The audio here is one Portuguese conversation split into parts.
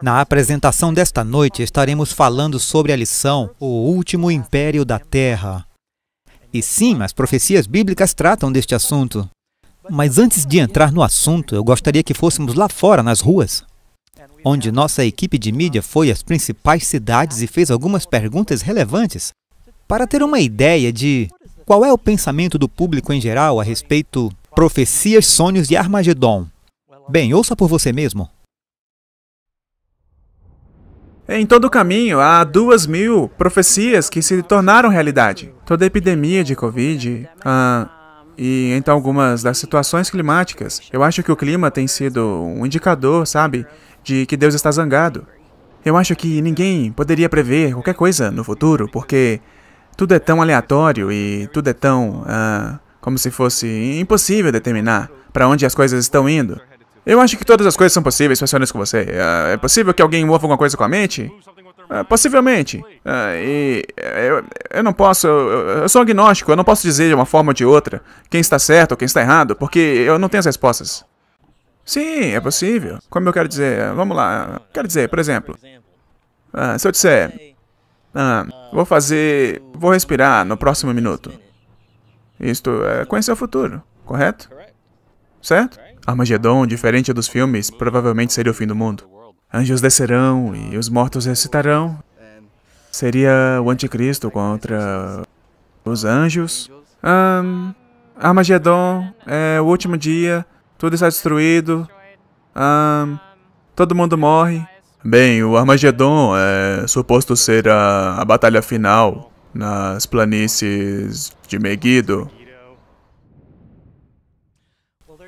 Na apresentação desta noite, estaremos falando sobre a lição O Último Império da Terra. E sim, as profecias bíblicas tratam deste assunto. Mas antes de entrar no assunto, eu gostaria que fôssemos lá fora, nas ruas, onde nossa equipe de mídia foi às principais cidades e fez algumas perguntas relevantes, para ter uma ideia de qual é o pensamento do público em geral a respeito profecias, sonhos de Armagedon. Bem, ouça por você mesmo. Em todo o caminho, há 2.000 profecias que se tornaram realidade. Toda a epidemia de Covid, e então algumas das situações climáticas. Eu acho que o clima tem sido um indicador, sabe, de que Deus está zangado. Eu acho que ninguém poderia prever qualquer coisa no futuro, porque tudo é tão aleatório e tudo é tão, como se fosse impossível determinar para onde as coisas estão indo. Eu acho que todas as coisas são possíveis, se eu ser honesto com você. É possível que alguém mova alguma coisa com a mente? Possivelmente. Eu não posso... Eu sou agnóstico, eu não posso dizer de uma forma ou de outra quem está certo ou quem está errado, porque eu não tenho as respostas. Sim, é possível. Como eu quero dizer... Vamos lá. Quero dizer, por exemplo... se eu disser... Vou respirar no próximo minuto. Isto é conhecer o futuro, correto? Certo? Armagedon, diferente dos filmes, provavelmente seria o fim do mundo. Anjos descerão e os mortos ressuscitarão. Seria o anticristo contra os anjos. Armagedon é o último dia, tudo está destruído. Todo mundo morre. Bem, o Armagedon é suposto ser a batalha final nas planícies de Megiddo.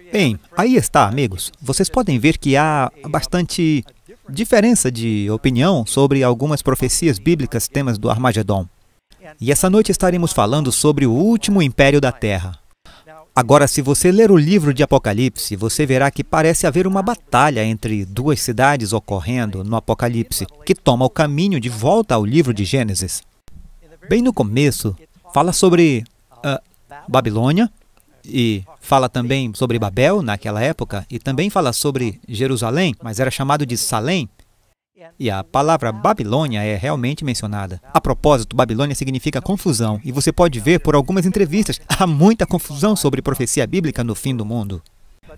Bem, aí está, amigos. Vocês podem ver que há bastante diferença de opinião sobre algumas profecias bíblicas, temas do Armagedon. E essa noite estaremos falando sobre o último império da Terra. Agora, se você ler o livro de Apocalipse, você verá que parece haver uma batalha entre duas cidades ocorrendo no Apocalipse, que toma o caminho de volta ao livro de Gênesis. Bem no começo, fala sobre Babilônia, e fala também sobre Babel, naquela época, e também fala sobre Jerusalém, mas era chamado de Salém. E a palavra Babilônia é realmente mencionada. A propósito, Babilônia significa confusão, e você pode ver por algumas entrevistas, há muita confusão sobre profecia bíblica no fim do mundo.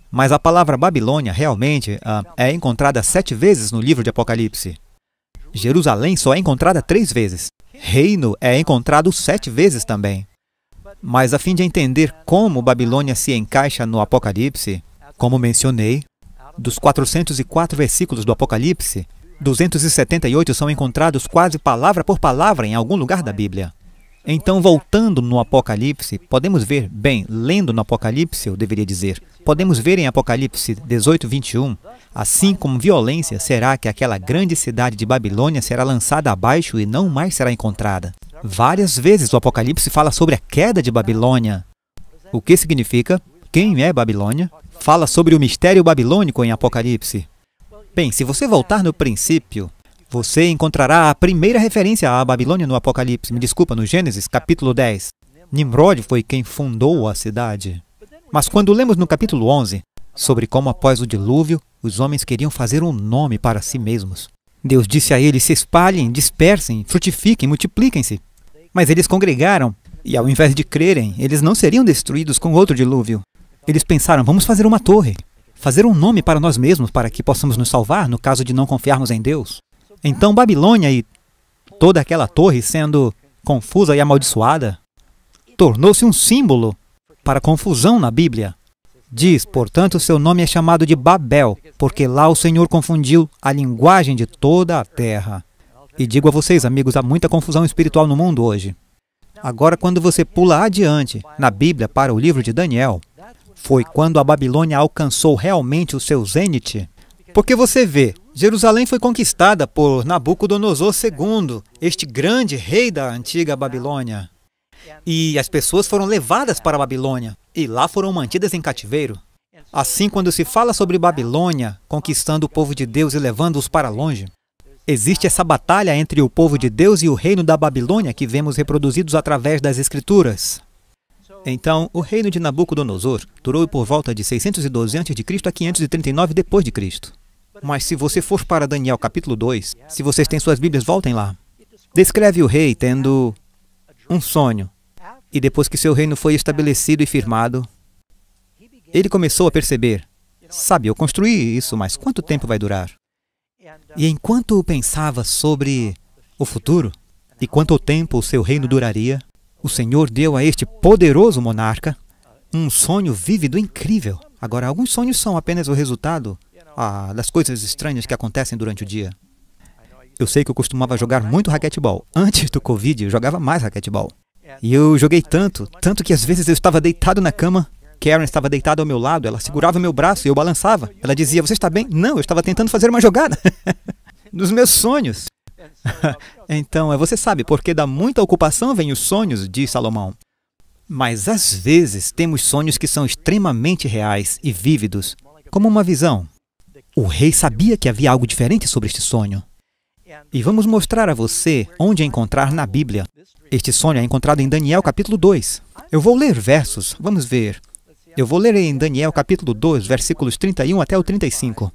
Mas a palavra Babilônia realmente é encontrada 7 vezes no livro de Apocalipse. Jerusalém só é encontrada 3 vezes. Reino é encontrado 7 vezes também. Mas a fim de entender como Babilônia se encaixa no Apocalipse, como mencionei, dos 404 versículos do Apocalipse, 278 são encontrados quase palavra por palavra em algum lugar da Bíblia. Então, voltando no Apocalipse, podemos ver, lendo no Apocalipse, eu deveria dizer, podemos ver em Apocalipse 18, 21, assim como violência será que aquela grande cidade de Babilônia será lançada abaixo e não mais será encontrada. Várias vezes o Apocalipse fala sobre a queda de Babilônia. O que significa? Quem é Babilônia? Fala sobre o mistério babilônico em Apocalipse. Bem, se você voltar no princípio, você encontrará a primeira referência à Babilônia no Apocalipse, no Gênesis, capítulo 10. Nimrod foi quem fundou a cidade. Mas quando lemos no capítulo 11, sobre como após o dilúvio, os homens queriam fazer um nome para si mesmos. Deus disse a eles: se espalhem, dispersem, frutifiquem, multipliquem-se. Mas eles congregaram, e ao invés de crerem, eles não seriam destruídos com outro dilúvio. Eles pensaram: vamos fazer uma torre, fazer um nome para nós mesmos, para que possamos nos salvar no caso de não confiarmos em Deus. Então Babilônia e toda aquela torre, sendo confusa e amaldiçoada, tornou-se um símbolo para confusão na Bíblia. Diz, portanto, seu nome é chamado de Babel, porque lá o Senhor confundiu a linguagem de toda a terra. E digo a vocês, amigos, há muita confusão espiritual no mundo hoje. Agora, quando você pula adiante na Bíblia para o livro de Daniel, foi quando a Babilônia alcançou realmente o seu zênite. Porque você vê, Jerusalém foi conquistada por Nabucodonosor II, este grande rei da antiga Babilônia. E as pessoas foram levadas para a Babilônia, e lá foram mantidas em cativeiro. Assim, quando se fala sobre Babilônia, conquistando o povo de Deus e levando-os para longe, existe essa batalha entre o povo de Deus e o reino da Babilônia que vemos reproduzidos através das Escrituras. Então, o reino de Nabucodonosor durou por volta de 612 a.C. a 539 d.C. Mas se você for para Daniel capítulo 2, se vocês têm suas Bíblias, voltem lá. Descreve o rei tendo um sonho. E depois que seu reino foi estabelecido e firmado, ele começou a perceber, sabe, eu construí isso, mas quanto tempo vai durar? E enquanto pensava sobre o futuro e quanto tempo o seu reino duraria, o Senhor deu a este poderoso monarca um sonho vívido incrível. Agora, alguns sonhos são apenas o resultado das coisas estranhas que acontecem durante o dia. Eu sei que eu costumava jogar muito raquetebol. Antes do Covid, eu jogava mais raquetebol. E eu joguei tanto que às vezes eu estava deitado na cama, Karen estava deitada ao meu lado, ela segurava meu braço e eu balançava. Ela dizia, você está bem? Não, eu estava tentando fazer uma jogada. Dos meus sonhos. Então, você sabe, porque da muita ocupação vem os sonhos, diz Salomão. Mas às vezes temos sonhos que são extremamente reais e vívidos, como uma visão. O rei sabia que havia algo diferente sobre este sonho. E vamos mostrar a você onde encontrar na Bíblia. Este sonho é encontrado em Daniel capítulo 2. Eu vou ler versos, vamos ver. Eu vou ler em Daniel capítulo 2, versículos 31 até o 35,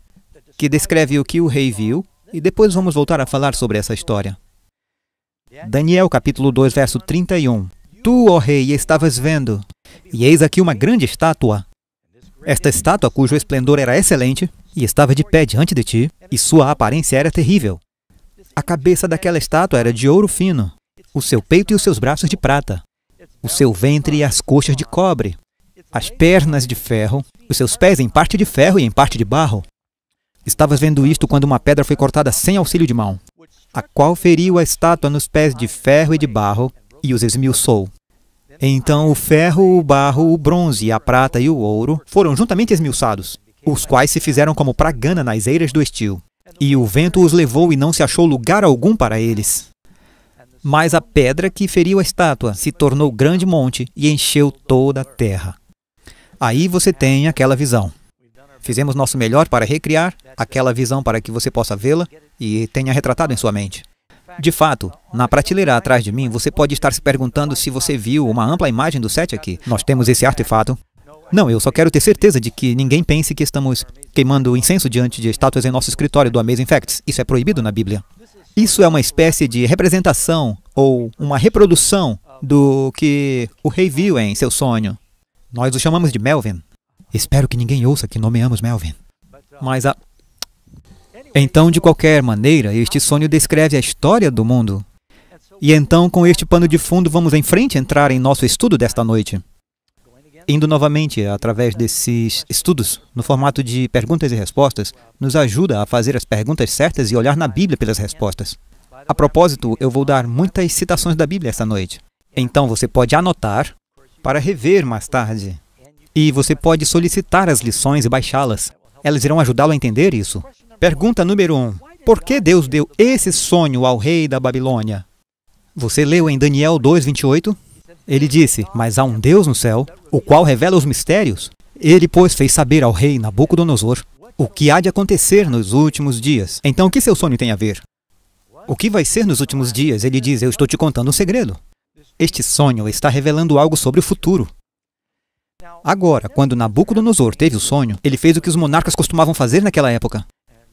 que descreve o que o rei viu, e depois vamos voltar a falar sobre essa história. Daniel capítulo 2, verso 31. Tu, ó rei, estavas vendo, e eis aqui uma grande estátua. Esta estátua, cujo esplendor era excelente, e estava de pé diante de ti, e sua aparência era terrível. A cabeça daquela estátua era de ouro fino, o seu peito e os seus braços de prata, o seu ventre e as coxas de cobre, as pernas de ferro, os seus pés em parte de ferro e em parte de barro. Estavas vendo isto quando uma pedra foi cortada sem auxílio de mão, a qual feriu a estátua nos pés de ferro e de barro, e os esmiuçou. Então o ferro, o barro, o bronze, a prata e o ouro foram juntamente esmiuçados, os quais se fizeram como pragana nas eiras do estio. E o vento os levou e não se achou lugar algum para eles. Mas a pedra que feriu a estátua se tornou grande monte e encheu toda a terra. Aí você tem aquela visão. Fizemos nosso melhor para recriar aquela visão para que você possa vê-la e tenha retratado em sua mente. De fato, na prateleira atrás de mim, você pode estar se perguntando se você viu uma ampla imagem do set aqui. Nós temos esse artefato. Não, eu só quero ter certeza de que ninguém pense que estamos queimando incenso diante de estátuas em nosso escritório do Amazing Facts. Isso é proibido na Bíblia. Isso é uma espécie de representação ou uma reprodução do que o rei viu em seu sonho. Nós o chamamos de Melvin. Espero que ninguém ouça que nomeamos Melvin. Mas Então, de qualquer maneira, este sonho descreve a história do mundo. E então, com este pano de fundo, vamos em frente entrar em nosso estudo desta noite. Indo novamente através desses estudos, no formato de perguntas e respostas, nos ajuda a fazer as perguntas certas e olhar na Bíblia pelas respostas. A propósito, eu vou dar muitas citações da Bíblia esta noite. Então, você pode anotar para rever mais tarde. E você pode solicitar as lições e baixá-las. Elas irão ajudá-lo a entender isso. Pergunta número 1. Por que Deus deu esse sonho ao rei da Babilônia? Você leu em Daniel 2:28? Ele disse, mas há um Deus no céu, o qual revela os mistérios. Ele, pois, fez saber ao rei Nabucodonosor o que há de acontecer nos últimos dias. Então, o que seu sonho tem a ver? O que vai ser nos últimos dias? Ele diz, eu estou te contando um segredo. Este sonho está revelando algo sobre o futuro. Agora, quando Nabucodonosor teve o sonho, ele fez o que os monarcas costumavam fazer naquela época.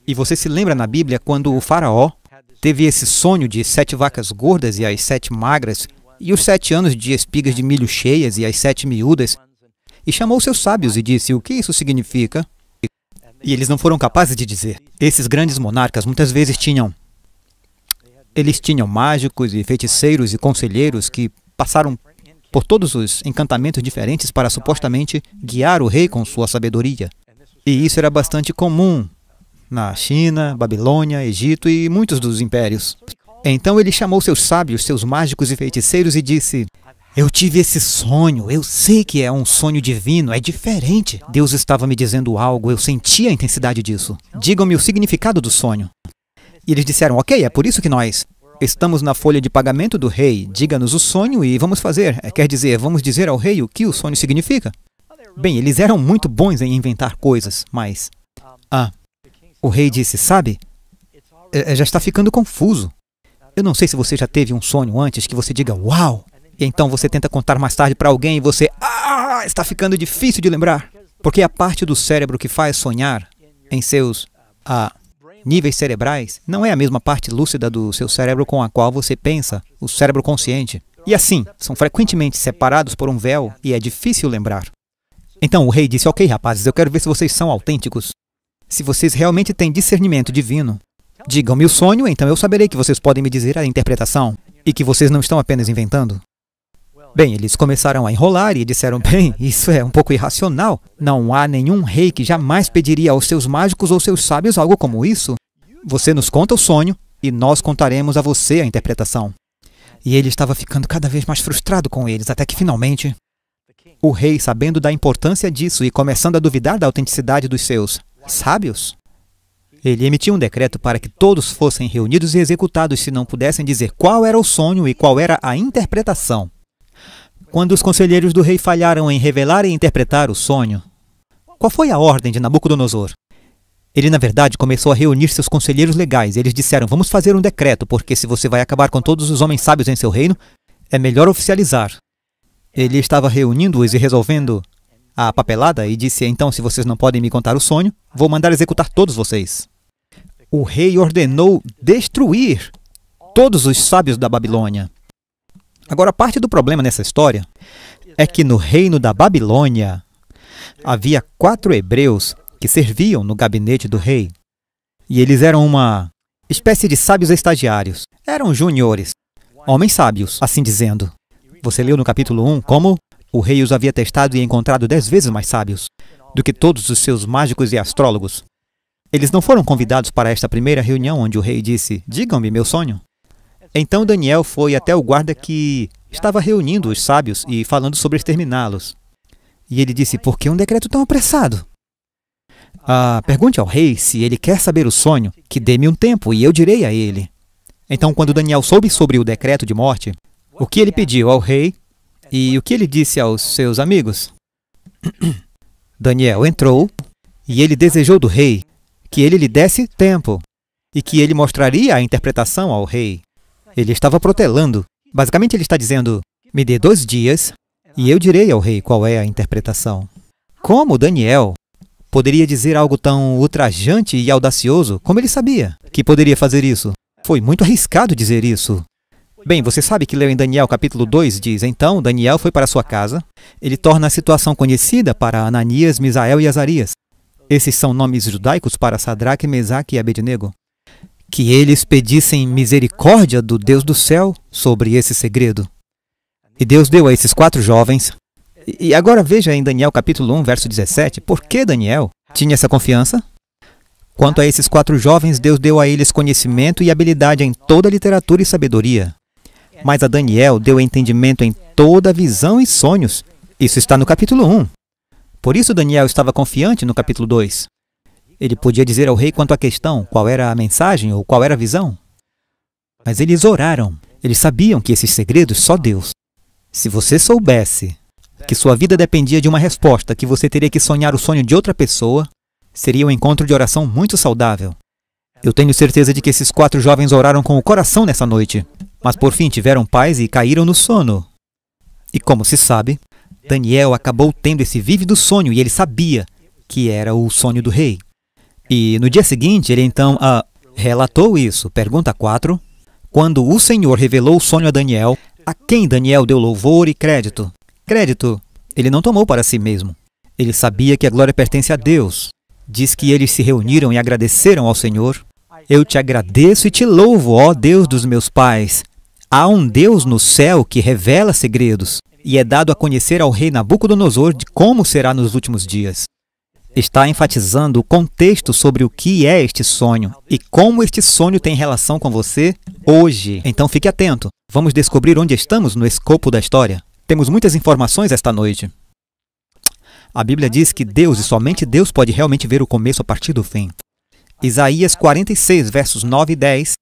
E você se lembra na Bíblia quando o faraó teve esse sonho de 7 vacas gordas e as 7 magras, e os 7 anos de espigas de milho cheias e as 7 miúdas, e chamou seus sábios e disse, o que isso significa? E eles não foram capazes de dizer. Esses grandes monarcas muitas vezes tinham mágicos e feiticeiros e conselheiros que passaram por todos os encantamentos diferentes para supostamente guiar o rei com sua sabedoria. E isso era bastante comum na China, Babilônia, Egito e muitos dos impérios. Então ele chamou seus sábios, seus mágicos e feiticeiros e disse, eu tive esse sonho, eu sei que é um sonho divino, é diferente. Deus estava me dizendo algo, eu senti a intensidade disso. Digam-me o significado do sonho. E eles disseram, ok, é por isso que nós estamos na folha de pagamento do rei. Diga-nos o sonho e vamos fazer. Quer dizer, vamos dizer ao rei o que o sonho significa. Bem, eles eram muito bons em inventar coisas, mas... o rei disse, sabe, já está ficando confuso. Eu não sei se você já teve um sonho antes que você diga, uau! E então você tenta contar mais tarde para alguém e você, está ficando difícil de lembrar. Porque a parte do cérebro que faz sonhar em seus níveis cerebrais, não é a mesma parte lúcida do seu cérebro com a qual você pensa, o cérebro consciente. E assim, são frequentemente separados por um véu e é difícil lembrar. Então o rei disse, ok, rapazes, eu quero ver se vocês são autênticos. Se vocês realmente têm discernimento divino, digam-me o sonho, então eu saberei que vocês podem me dizer a interpretação e que vocês não estão apenas inventando. Bem, eles começaram a enrolar e disseram, bem, isso é um pouco irracional. Não há nenhum rei que jamais pediria aos seus mágicos ou seus sábios algo como isso. Você nos conta o sonho e nós contaremos a você a interpretação. E ele estava ficando cada vez mais frustrado com eles, até que finalmente, o rei, sabendo da importância disso e começando a duvidar da autenticidade dos seus sábios, ele emitiu um decreto para que todos fossem reunidos e executados se não pudessem dizer qual era o sonho e qual era a interpretação. Quando os conselheiros do rei falharam em revelar e interpretar o sonho, qual foi a ordem de Nabucodonosor? Ele, na verdade, começou a reunir seus conselheiros legais. Eles disseram, vamos fazer um decreto, porque se você vai acabar com todos os homens sábios em seu reino, é melhor oficializar. Ele estava reunindo-os e resolvendo a papelada e disse, então, se vocês não podem me contar o sonho, vou mandar executar todos vocês. O rei ordenou destruir todos os sábios da Babilônia. Agora, parte do problema nessa história é que no reino da Babilônia havia 4 hebreus que serviam no gabinete do rei. E eles eram uma espécie de sábios estagiários. Eram juniores, homens sábios, assim dizendo. Você leu no capítulo 1 como o rei os havia testado e encontrado 10 vezes mais sábios do que todos os seus mágicos e astrólogos. Eles não foram convidados para esta primeira reunião onde o rei disse, digam-me meu sonho. Então Daniel foi até o guarda que estava reunindo os sábios e falando sobre exterminá-los. E ele disse, por que um decreto tão apressado? Pergunte ao rei se ele quer saber o sonho, que dê-me um tempo e eu direi a ele. Então, quando Daniel soube sobre o decreto de morte, o que ele pediu ao rei e o que ele disse aos seus amigos? Daniel entrou e ele desejou do rei que ele lhe desse tempo e que ele mostraria a interpretação ao rei. Ele estava protelando. Basicamente, ele está dizendo, me dê 2 dias e eu direi ao rei qual é a interpretação. Como Daniel poderia dizer algo tão ultrajante e audacioso? Como ele sabia que poderia fazer isso? Foi muito arriscado dizer isso. Bem, você sabe que leu em Daniel capítulo 2, diz, então Daniel foi para sua casa. Ele torna a situação conhecida para Ananias, Misael e Azarias. Esses são nomes judaicos para Sadraque, Mesaque e Abednego. Que eles pedissem misericórdia do Deus do céu sobre esse segredo. E Deus deu a esses 4 jovens. E agora veja em Daniel capítulo 1, verso 17, por que Daniel tinha essa confiança? Quanto a esses 4 jovens, Deus deu a eles conhecimento e habilidade em toda literatura e sabedoria. Mas a Daniel deu entendimento em toda visão e sonhos. Isso está no capítulo 1. Por isso Daniel estava confiante no capítulo 2. Ele podia dizer ao rei quanto à questão, qual era a mensagem ou qual era a visão. Mas eles oraram. Eles sabiam que esses segredos só Deus. Se você soubesse que sua vida dependia de uma resposta, que você teria que sonhar o sonho de outra pessoa, seria um encontro de oração muito saudável. Eu tenho certeza de que esses 4 jovens oraram com o coração nessa noite, mas por fim tiveram paz e caíram no sono. E como se sabe, Daniel acabou tendo esse vívido sonho e ele sabia que era o sonho do rei. E no dia seguinte, ele então relatou isso. Pergunta 4. Quando o Senhor revelou o sonho a Daniel, a quem Daniel deu louvor e crédito? Crédito, ele não tomou para si mesmo. Ele sabia que a glória pertence a Deus. Diz que eles se reuniram e agradeceram ao Senhor. Eu te agradeço e te louvo, ó Deus dos meus pais. Há um Deus no céu que revela segredos e é dado a conhecer ao rei Nabucodonosor de como será nos últimos dias. Está enfatizando o contexto sobre o que é este sonho e como este sonho tem relação com você hoje. Então fique atento. Vamos descobrir onde estamos no escopo da história. Temos muitas informações esta noite. A Bíblia diz que Deus e somente Deus pode realmente ver o começo a partir do fim. Isaías 46, versos 9 e 10.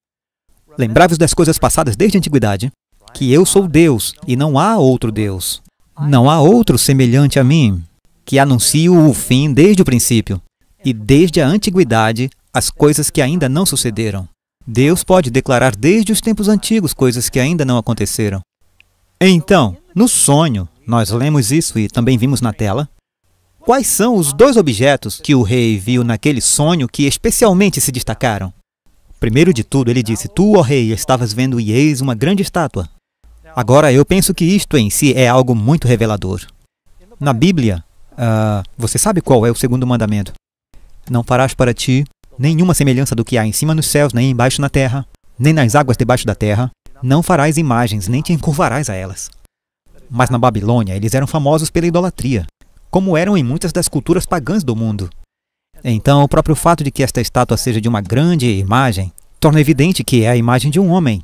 Lembrai-vos das coisas passadas desde a antiguidade, que eu sou Deus e não há outro Deus. Não há outro semelhante a mim, que anuncio o fim desde o princípio, e desde a antiguidade as coisas que ainda não sucederam. Deus pode declarar desde os tempos antigos coisas que ainda não aconteceram. Então, no sonho, nós lemos isso e também vimos na tela. Quais são os dois objetos que o rei viu naquele sonho que especialmente se destacaram? Primeiro de tudo, ele disse: Tu, ó rei, estavas vendo e eis uma grande estátua. Agora, eu penso que isto em si é algo muito revelador. Na Bíblia, você sabe qual é o segundo mandamento? Não farás para ti nenhuma semelhança do que há em cima nos céus, nem embaixo na terra, nem nas águas debaixo da terra. Não farás imagens, nem te encurvarás a elas. Mas na Babilônia, eles eram famosos pela idolatria, como eram em muitas das culturas pagãs do mundo. Então, o próprio fato de que esta estátua seja de uma grande imagem, torna evidente que é a imagem de um homem.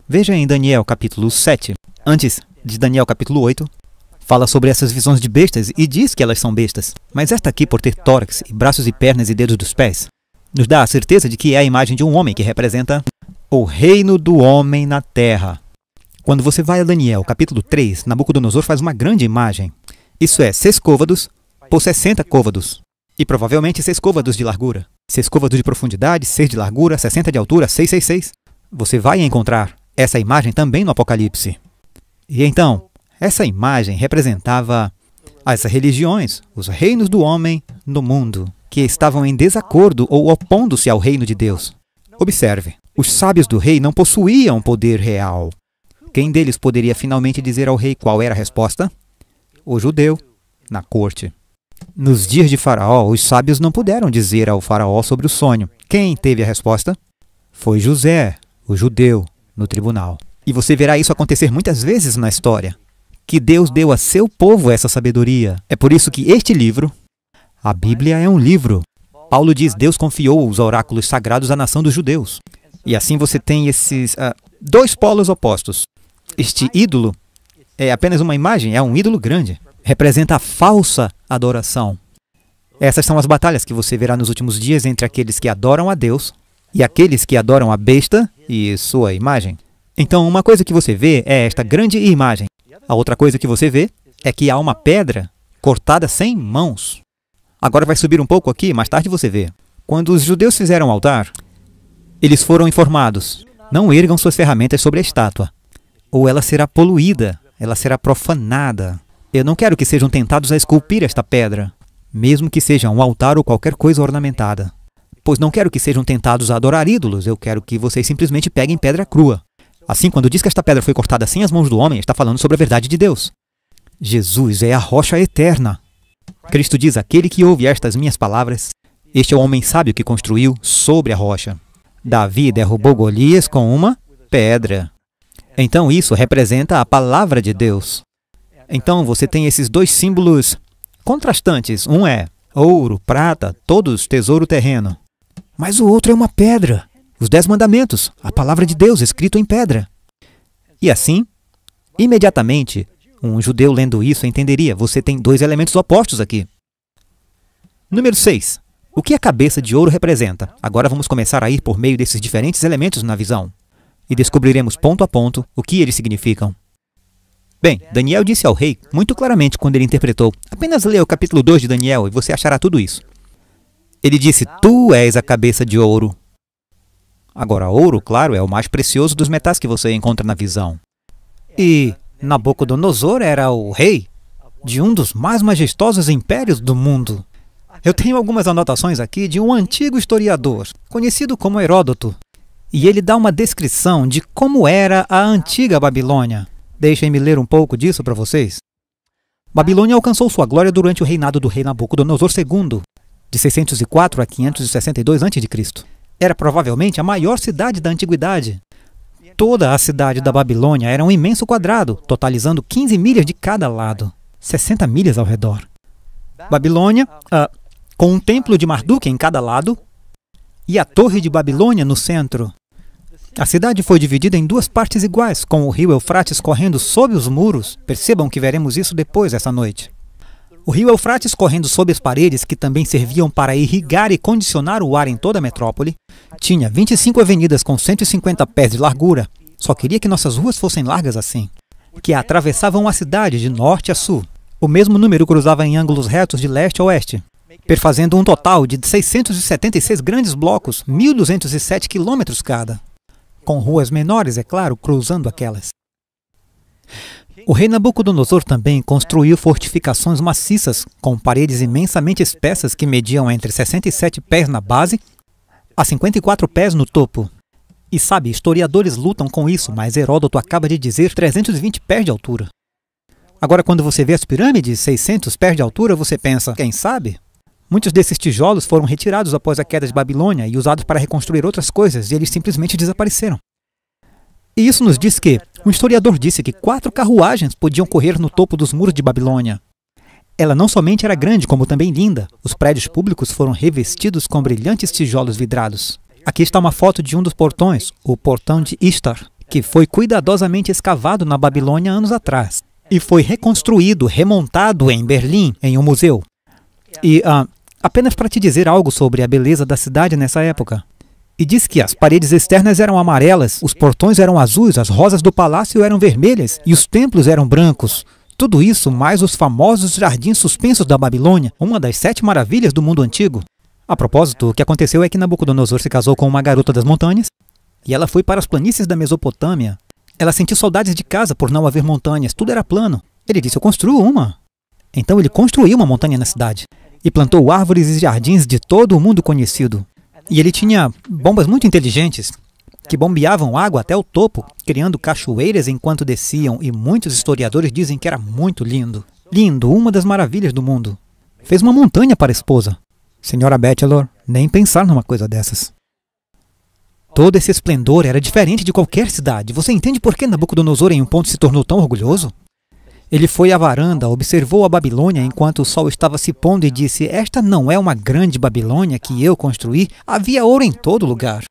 Veja em Daniel capítulo 7, antes de Daniel capítulo 8, fala sobre essas visões de bestas e diz que elas são bestas. Mas esta aqui, por ter tórax, e braços e pernas e dedos dos pés, nos dá a certeza de que é a imagem de um homem que representa o reino do homem na terra. Quando você vai a Daniel capítulo 3, Nabucodonosor faz uma grande imagem. Isso é 6 côvados por 60 côvados. E provavelmente 6 côvados de largura. 6 côvados de profundidade, 6 de largura, 60 de altura, 666. Você vai encontrar essa imagem também no Apocalipse. E então, essa imagem representava as religiões, os reinos do homem no mundo, que estavam em desacordo ou opondo-se ao reino de Deus. Observe, os sábios do rei não possuíam poder real. Quem deles poderia finalmente dizer ao rei qual era a resposta? O judeu, na corte. Nos dias de Faraó, os sábios não puderam dizer ao faraó sobre o sonho. Quem teve a resposta? Foi José, o judeu, no tribunal. E você verá isso acontecer muitas vezes na história. Que Deus deu a seu povo essa sabedoria. É por isso que este livro, a Bíblia, é um livro. Paulo diz: Deus confiou os oráculos sagrados à nação dos judeus. E assim você tem esses dois polos opostos. Este ídolo é apenas uma imagem, é um ídolo grande. Representa a falsa adoração. Essas são as batalhas que você verá nos últimos dias entre aqueles que adoram a Deus e aqueles que adoram a besta e sua imagem. Então, uma coisa que você vê é esta grande imagem. A outra coisa que você vê é que há uma pedra cortada sem mãos. Agora vai subir um pouco aqui, mais tarde você vê. Quando os judeus fizeram o altar, eles foram informados: não ergam suas ferramentas sobre a estátua, ou ela será poluída, ela será profanada. Eu não quero que sejam tentados a esculpir esta pedra, mesmo que seja um altar ou qualquer coisa ornamentada. Pois não quero que sejam tentados a adorar ídolos, eu quero que vocês simplesmente peguem pedra crua. Assim, quando diz que esta pedra foi cortada sem as mãos do homem, está falando sobre a verdade de Deus. Jesus é a rocha eterna. Cristo diz: aquele que ouve estas minhas palavras, este é o homem sábio que construiu sobre a rocha. Davi derrubou Golias com uma pedra. Então isso representa a palavra de Deus. Então você tem esses dois símbolos contrastantes. Um é ouro, prata, todos tesouro terreno. Mas o outro é uma pedra. Os 10 mandamentos, a palavra de Deus escrito em pedra. E assim, imediatamente, um judeu lendo isso entenderia: você tem dois elementos opostos aqui. Número 6. O que a cabeça de ouro representa? Agora vamos começar a ir por meio desses diferentes elementos na visão. E descobriremos ponto a ponto o que eles significam. Bem, Daniel disse ao rei muito claramente quando ele interpretou. Apenas leia o capítulo 2 de Daniel e você achará tudo isso. Ele disse: tu és a cabeça de ouro. Agora, ouro, claro, é o mais precioso dos metais que você encontra na visão. E Nabucodonosor era o rei de um dos mais majestosos impérios do mundo. Eu tenho algumas anotações aqui de um antigo historiador, conhecido como Heródoto. E ele dá uma descrição de como era a antiga Babilônia. Deixem-me ler um pouco disso para vocês. Babilônia alcançou sua glória durante o reinado do rei Nabucodonosor II, de 604 a 562 a.C. Era provavelmente a maior cidade da antiguidade. Toda a cidade da Babilônia era um imenso quadrado, totalizando 15 milhas de cada lado, 60 milhas ao redor. Babilônia, com um templo de Marduk em cada lado, e a Torre de Babilônia no centro. A cidade foi dividida em 2 partes iguais, com o rio Eufrates correndo sob os muros. Percebam que veremos isso depois essa noite. O rio Eufrates correndo sob as paredes, que também serviam para irrigar e condicionar o ar em toda a metrópole, tinha 25 avenidas com 150 pés de largura. Só queria que nossas ruas fossem largas assim, que atravessavam a cidade de norte a sul. O mesmo número cruzava em ângulos retos de leste a oeste, perfazendo um total de 676 grandes blocos, 1.207 quilômetros cada, com ruas menores, é claro, cruzando aquelas. O rei Nabucodonosor também construiu fortificações maciças, com paredes imensamente espessas que mediam entre 67 pés na base a 54 pés no topo. E sabe, historiadores lutam com isso, mas Heródoto acaba de dizer 320 pés de altura. Agora, quando você vê as pirâmides, 600 pés de altura, você pensa, quem sabe? Muitos desses tijolos foram retirados após a queda de Babilônia e usados para reconstruir outras coisas, e eles simplesmente desapareceram. E isso nos diz que um historiador disse que 4 carruagens podiam correr no topo dos muros de Babilônia. Ela não somente era grande, como também linda. Os prédios públicos foram revestidos com brilhantes tijolos vidrados. Aqui está uma foto de um dos portões, o portão de Ishtar, que foi cuidadosamente escavado na Babilônia anos atrás e foi reconstruído, remontado em Berlim, em um museu. E apenas para te dizer algo sobre a beleza da cidade nessa época. E diz que as paredes externas eram amarelas, os portões eram azuis, as rosas do palácio eram vermelhas e os templos eram brancos. Tudo isso mais os famosos jardins suspensos da Babilônia, uma das 7 maravilhas do mundo antigo. A propósito, o que aconteceu é que Nabucodonosor se casou com uma garota das montanhas e ela foi para as planícies da Mesopotâmia. Ela sentiu saudades de casa por não haver montanhas, tudo era plano. Ele disse, eu construo uma. Então ele construiu uma montanha na cidade e plantou árvores e jardins de todo o mundo conhecido. E ele tinha bombas muito inteligentes que bombeavam água até o topo, criando cachoeiras enquanto desciam, e muitos historiadores dizem que era muito lindo. Lindo, uma das maravilhas do mundo. Fez uma montanha para a esposa. Senhora Batchelor, nem pensar numa coisa dessas. Todo esse esplendor era diferente de qualquer cidade. Você entende por que Nabucodonosor em um ponto se tornou tão orgulhoso? Ele foi à varanda, observou a Babilônia enquanto o sol estava se pondo e disse, esta não é uma grande Babilônia que eu construí? Havia ouro em todo lugar.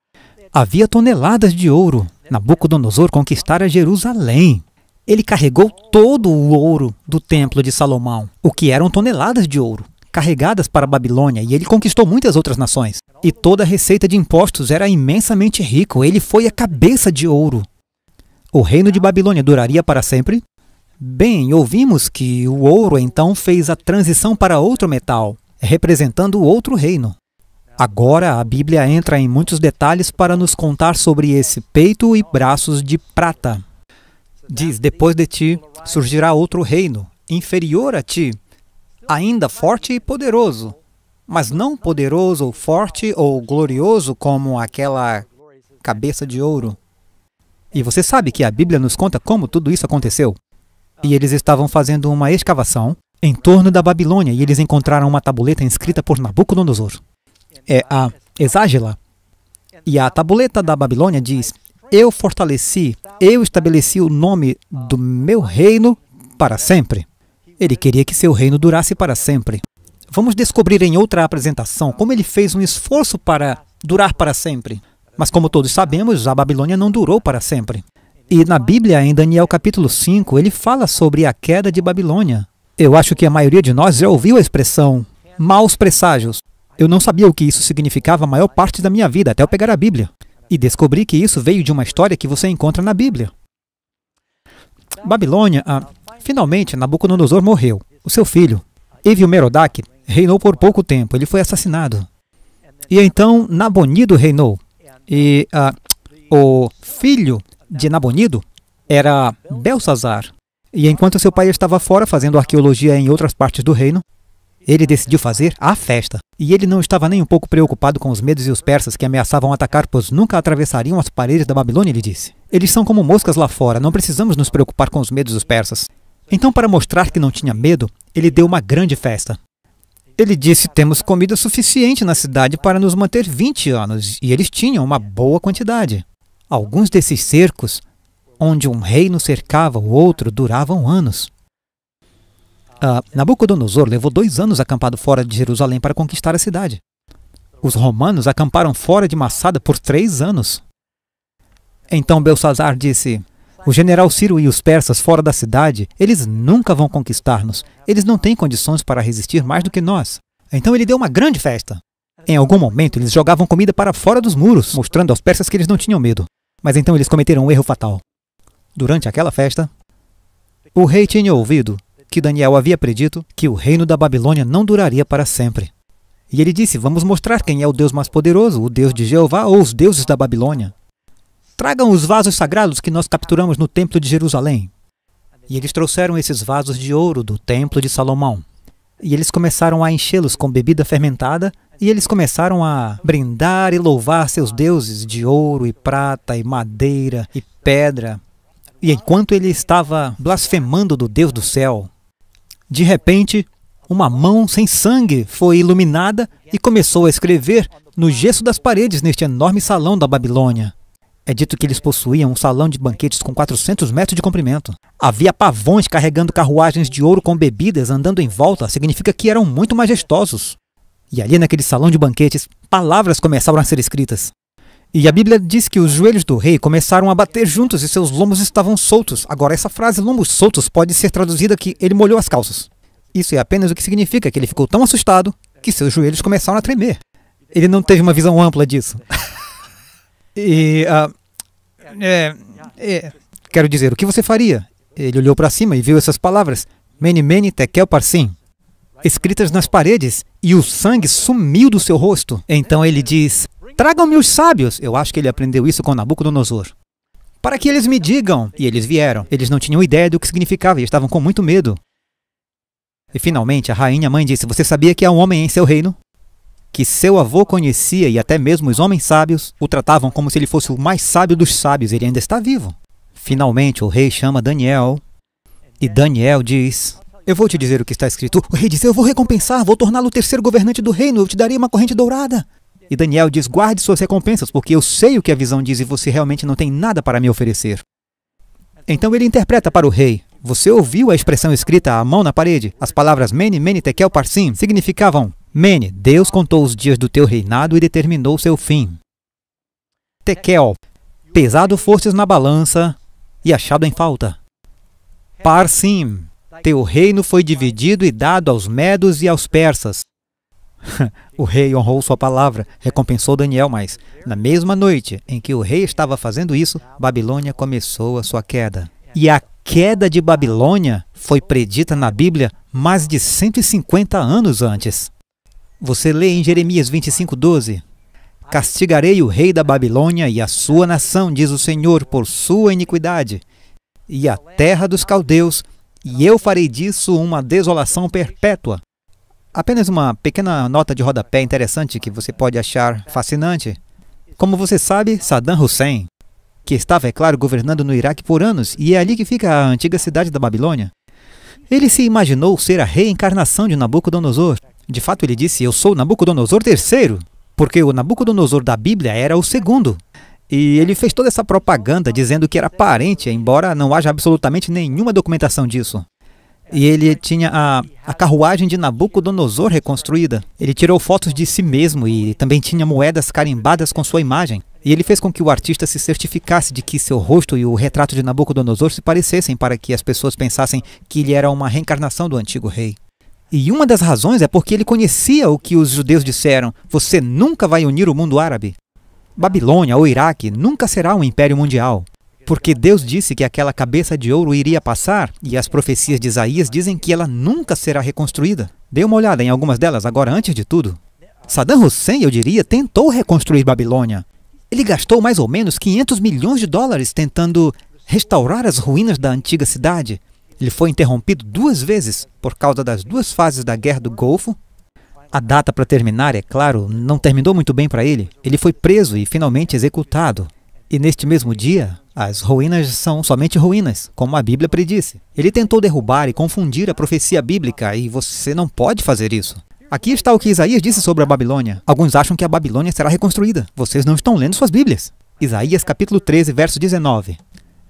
Havia toneladas de ouro. Nabucodonosor conquistara Jerusalém. Ele carregou todo o ouro do templo de Salomão, o que eram toneladas de ouro, carregadas para a Babilônia, e ele conquistou muitas outras nações. E toda a receita de impostos era imensamente rico. Ele foi a cabeça de ouro. O reino de Babilônia duraria para sempre? Bem, ouvimos que o ouro então fez a transição para outro metal, representando o outro reino. Agora a Bíblia entra em muitos detalhes para nos contar sobre esse peito e braços de prata. Diz, depois de ti surgirá outro reino, inferior a ti, ainda forte e poderoso, mas não poderoso, forte ou glorioso como aquela cabeça de ouro. E você sabe que a Bíblia nos conta como tudo isso aconteceu. E eles estavam fazendo uma escavação em torno da Babilônia e eles encontraram uma tabuleta inscrita por Nabucodonosor. É a Exágila. E a tabuleta da Babilônia diz, eu estabeleci o nome do meu reino para sempre. Ele queria que seu reino durasse para sempre. Vamos descobrir em outra apresentação como ele fez um esforço para durar para sempre. Mas como todos sabemos, a Babilônia não durou para sempre. E na Bíblia, em Daniel capítulo 5, ele fala sobre a queda de Babilônia. Eu acho que a maioria de nós já ouviu a expressão maus presságios. Eu não sabia o que isso significava a maior parte da minha vida, até eu pegar a Bíblia. E descobri que isso veio de uma história que você encontra na Bíblia. Babilônia, finalmente Nabucodonosor morreu. O seu filho, Evil-Merodach, reinou por pouco tempo. Ele foi assassinado. E então Nabonido reinou. E o filho de Nabonido era Belsazar. E enquanto seu pai estava fora fazendo arqueologia em outras partes do reino, ele decidiu fazer a festa. E ele não estava nem um pouco preocupado com os medos e os persas que ameaçavam atacar, pois nunca atravessariam as paredes da Babilônia, ele disse. Eles são como moscas lá fora, não precisamos nos preocupar com os medos dos persas. Então, para mostrar que não tinha medo, ele deu uma grande festa. Ele disse, temos comida suficiente na cidade para nos manter 20 anos, e eles tinham uma boa quantidade. Alguns desses cercos, onde um reino cercava o outro, duravam anos. Nabucodonosor levou 2 anos acampado fora de Jerusalém para conquistar a cidade. Os romanos acamparam fora de Massada por 3 anos. Então Belsazar disse, o general Ciro e os persas fora da cidade, eles nunca vão conquistar-nos. Eles não têm condições para resistir mais do que nós. Então ele deu uma grande festa. Em algum momento, eles jogavam comida para fora dos muros, mostrando aos persas que eles não tinham medo. Mas então eles cometeram um erro fatal. Durante aquela festa, o rei tinha ouvido que Daniel havia predito que o reino da Babilônia não duraria para sempre. E ele disse, vamos mostrar quem é o Deus mais poderoso, o Deus de Jeová ou os deuses da Babilônia. Tragam os vasos sagrados que nós capturamos no templo de Jerusalém. E eles trouxeram esses vasos de ouro do templo de Salomão. E eles começaram a enchê-los com bebida fermentada, e eles começaram a brindar e louvar seus deuses de ouro e prata e madeira e pedra. E enquanto ele estava blasfemando do Deus do céu, de repente, uma mão sem sangue foi iluminada e começou a escrever no gesso das paredes neste enorme salão da Babilônia. É dito que eles possuíam um salão de banquetes com 400 metros de comprimento. Havia pavões carregando carruagens de ouro com bebidas andando em volta, significa que eram muito majestosos. E ali naquele salão de banquetes, palavras começaram a ser escritas. E a Bíblia diz que os joelhos do rei começaram a bater juntos e seus lombos estavam soltos. Agora, essa frase, lombos soltos, pode ser traduzida que ele molhou as calças. Isso é apenas o que significa que ele ficou tão assustado que seus joelhos começaram a tremer. Ele não teve uma visão ampla disso. Quero dizer, o que você faria? Ele olhou para cima e viu essas palavras, Mene, Mene, Tekel, Parsim, escritas nas paredes, e o sangue sumiu do seu rosto. Então ele diz, tragam-me os sábios. Eu acho que ele aprendeu isso com Nabucodonosor. Para que eles me digam. E eles vieram. Eles não tinham ideia do que significava e estavam com muito medo. E finalmente a rainha mãe disse, você sabia que há um homem em seu reino? Que seu avô conhecia e até mesmo os homens sábios o tratavam como se ele fosse o mais sábio dos sábios. Ele ainda está vivo. Finalmente o rei chama Daniel e Daniel diz, eu vou te dizer o que está escrito. O rei diz, eu vou recompensar, vou torná-lo o terceiro governante do reino, eu te darei uma corrente dourada. E Daniel diz, guarde suas recompensas, porque eu sei o que a visão diz e você realmente não tem nada para me oferecer. Então ele interpreta para o rei, você ouviu a expressão escrita à mão na parede? As palavras Mene, Mene, Tekel, Parsim significavam, Mene, Deus contou os dias do teu reinado e determinou seu fim. Tekel, pesado fostes na balança e achado em falta. Parsim, teu reino foi dividido e dado aos medos e aos persas. O rei honrou sua palavra, recompensou Daniel, mas na mesma noite em que o rei estava fazendo isso, Babilônia começou a sua queda. E a queda de Babilônia foi predita na Bíblia mais de 150 anos antes. Você lê em Jeremias 25:12, castigarei o rei da Babilônia e a sua nação, diz o Senhor, por sua iniquidade, e a terra dos caldeus, e eu farei disso uma desolação perpétua. Apenas uma pequena nota de rodapé interessante que você pode achar fascinante. Como você sabe, Saddam Hussein, que estava, é claro, governando no Iraque por anos, e é ali que fica a antiga cidade da Babilônia, ele se imaginou ser a reencarnação de Nabucodonosor. De fato, ele disse, eu sou Nabucodonosor III, porque o Nabucodonosor da Bíblia era o segundo. E ele fez toda essa propaganda dizendo que era parente, embora não haja absolutamente nenhuma documentação disso. E ele tinha a carruagem de Nabucodonosor reconstruída. Ele tirou fotos de si mesmo e também tinha moedas carimbadas com sua imagem. E ele fez com que o artista se certificasse de que seu rosto e o retrato de Nabucodonosor se parecessem para que as pessoas pensassem que ele era uma reencarnação do antigo rei. E uma das razões é porque ele conhecia o que os judeus disseram, você nunca vai unir o mundo árabe. Babilônia ou Iraque nunca será um império mundial. Porque Deus disse que aquela cabeça de ouro iria passar, e as profecias de Isaías dizem que ela nunca será reconstruída. Dê uma olhada em algumas delas agora, antes de tudo. Saddam Hussein, eu diria, tentou reconstruir Babilônia. Ele gastou mais ou menos 500 milhões de dólares tentando restaurar as ruínas da antiga cidade. Ele foi interrompido 2 vezes por causa das 2 fases da Guerra do Golfo. A data para terminar, é claro, não terminou muito bem para ele. Ele foi preso e finalmente executado. E neste mesmo dia, as ruínas são somente ruínas, como a Bíblia predisse. Ele tentou derrubar e confundir a profecia bíblica, e você não pode fazer isso. Aqui está o que Isaías disse sobre a Babilônia. Alguns acham que a Babilônia será reconstruída. Vocês não estão lendo suas Bíblias. Isaías capítulo 13, verso 19.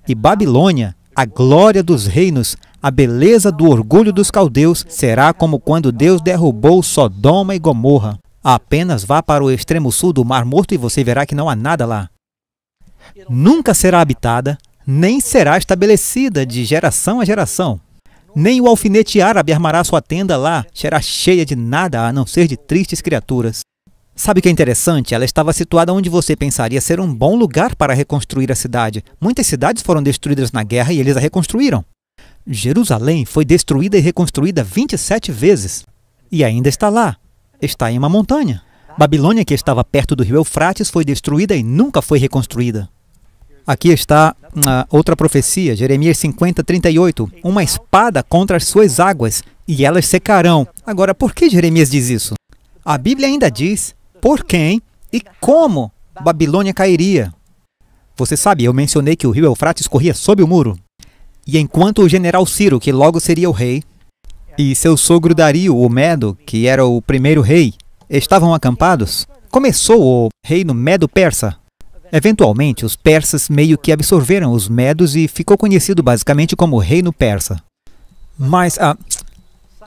E Babilônia, a glória dos reinos, a beleza do orgulho dos caldeus, será como quando Deus derrubou Sodoma e Gomorra. Apenas vá para o extremo sul do Mar Morto e você verá que não há nada lá. Nunca será habitada, nem será estabelecida de geração a geração. Nem o alfinete árabe armará sua tenda lá, será cheia de nada a não ser de tristes criaturas. Sabe o que é interessante? Ela estava situada onde você pensaria ser um bom lugar para reconstruir a cidade. Muitas cidades foram destruídas na guerra e eles a reconstruíram. Jerusalém foi destruída e reconstruída 27 vezes. E ainda está lá. Está em uma montanha. Babilônia, que estava perto do rio Eufrates, foi destruída e nunca foi reconstruída. Aqui está outra profecia, Jeremias 50:38. Uma espada contra as suas águas, e elas secarão. Agora, por que Jeremias diz isso? A Bíblia ainda diz por quem e como Babilônia cairia. Você sabe, eu mencionei que o rio Eufrates corria sob o muro. E enquanto o general Ciro, que logo seria o rei, e seu sogro Dario, o Medo, que era o primeiro rei, estavam acampados, começou o reino Medo-Persa. Eventualmente, os persas meio que absorveram os medos e ficou conhecido basicamente como Reino Persa. Mas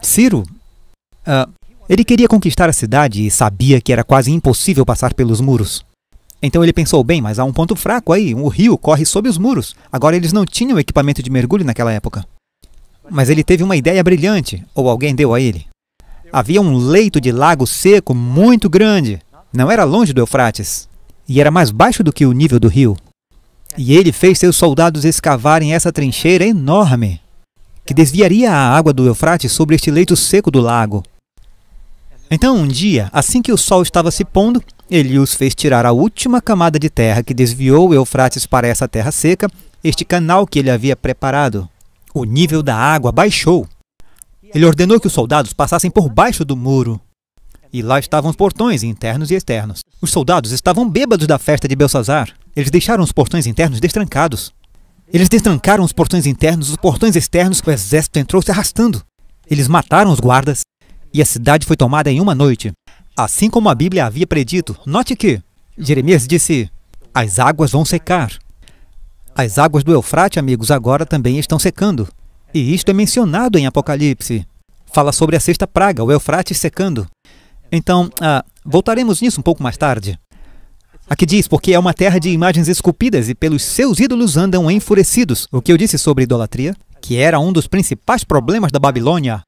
Ciro, ele queria conquistar a cidade e sabia que era quase impossível passar pelos muros. Então ele pensou, bem, mas há um ponto fraco aí, o rio corre sob os muros. Agora eles não tinham equipamento de mergulho naquela época. Mas ele teve uma ideia brilhante, ou alguém deu a ele. Havia um leito de lago seco muito grande. Não era longe do Eufrates. E era mais baixo do que o nível do rio. E ele fez seus soldados escavarem essa trincheira enorme, que desviaria a água do Eufrates sobre este leito seco do lago. Então, um dia, assim que o sol estava se pondo, ele os fez tirar a última camada de terra que desviou o Eufrates para essa terra seca, este canal que ele havia preparado. O nível da água baixou. Ele ordenou que os soldados passassem por baixo do muro. E lá estavam os portões internos e externos. Os soldados estavam bêbados da festa de Belsazar. Eles deixaram os portões internos destrancados. Eles destrancaram os portões internos, os portões externos, o exército entrou se arrastando. Eles mataram os guardas e a cidade foi tomada em uma noite. Assim como a Bíblia havia predito. Note que Jeremias disse, as águas vão secar. As águas do Eufrates, amigos, agora também estão secando. E isto é mencionado em Apocalipse. Fala sobre a sexta praga, o Eufrates secando. Então, voltaremos nisso um pouco mais tarde. Aqui diz, porque é uma terra de imagens esculpidas e pelos seus ídolos andam enfurecidos. O que eu disse sobre idolatria, que era um dos principais problemas da Babilônia.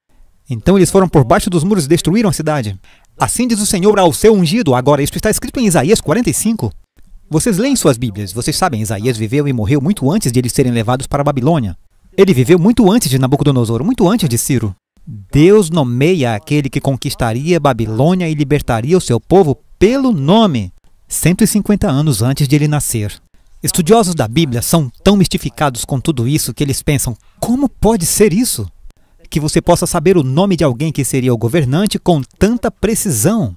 Então eles foram por baixo dos muros e destruíram a cidade. Assim diz o Senhor ao seu ungido. Agora, isto está escrito em Isaías 45. Vocês leem suas Bíblias. Vocês sabem, Isaías viveu e morreu muito antes de eles serem levados para a Babilônia. Ele viveu muito antes de Nabucodonosor, muito antes de Ciro. Deus nomeia aquele que conquistaria Babilônia e libertaria o seu povo pelo nome, 150 anos antes de ele nascer. Estudiosos da Bíblia são tão mistificados com tudo isso que eles pensam, como pode ser isso? Que você possa saber o nome de alguém que seria o governante com tanta precisão.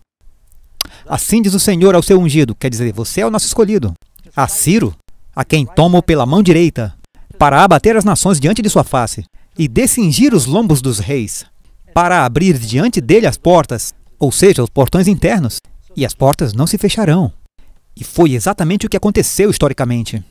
Assim diz o Senhor ao seu ungido, quer dizer, você é o nosso escolhido. A Ciro, a quem tomo pela mão direita, para abater as nações diante de sua face, e descingir os lombos dos reis, para abrir diante dele as portas, ou seja, os portões internos, e as portas não se fecharão. E foi exatamente o que aconteceu historicamente.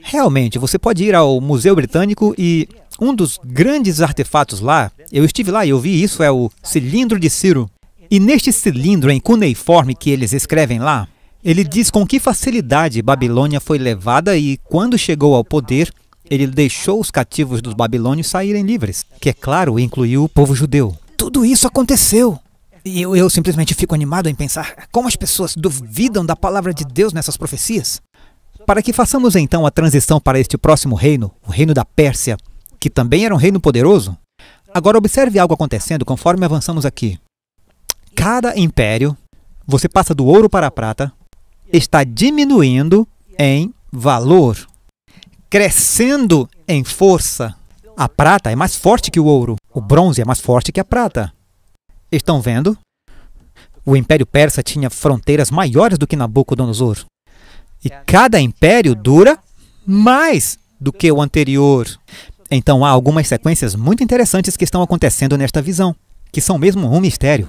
Realmente, você pode ir ao Museu Britânico e um dos grandes artefatos lá, eu estive lá e eu vi isso, é o cilindro de Ciro. E neste cilindro em cuneiforme que eles escrevem lá, ele diz com que facilidade Babilônia foi levada e, quando chegou ao poder, ele deixou os cativos dos babilônios saírem livres, que, é claro, incluiu o povo judeu. Tudo isso aconteceu. E eu simplesmente fico animado em pensar como as pessoas duvidam da palavra de Deus nessas profecias. Para que façamos então a transição para este próximo reino, o reino da Pérsia, que também era um reino poderoso. Agora observe algo acontecendo conforme avançamos aqui. Cada império, você passa do ouro para a prata, está diminuindo em valor, crescendo em força. A prata é mais forte que o ouro, o bronze é mais forte que a prata. Estão vendo? O Império Persa tinha fronteiras maiores do que Nabucodonosor. E cada império dura mais do que o anterior. Então há algumas sequências muito interessantes que estão acontecendo nesta visão, que são mesmo um mistério.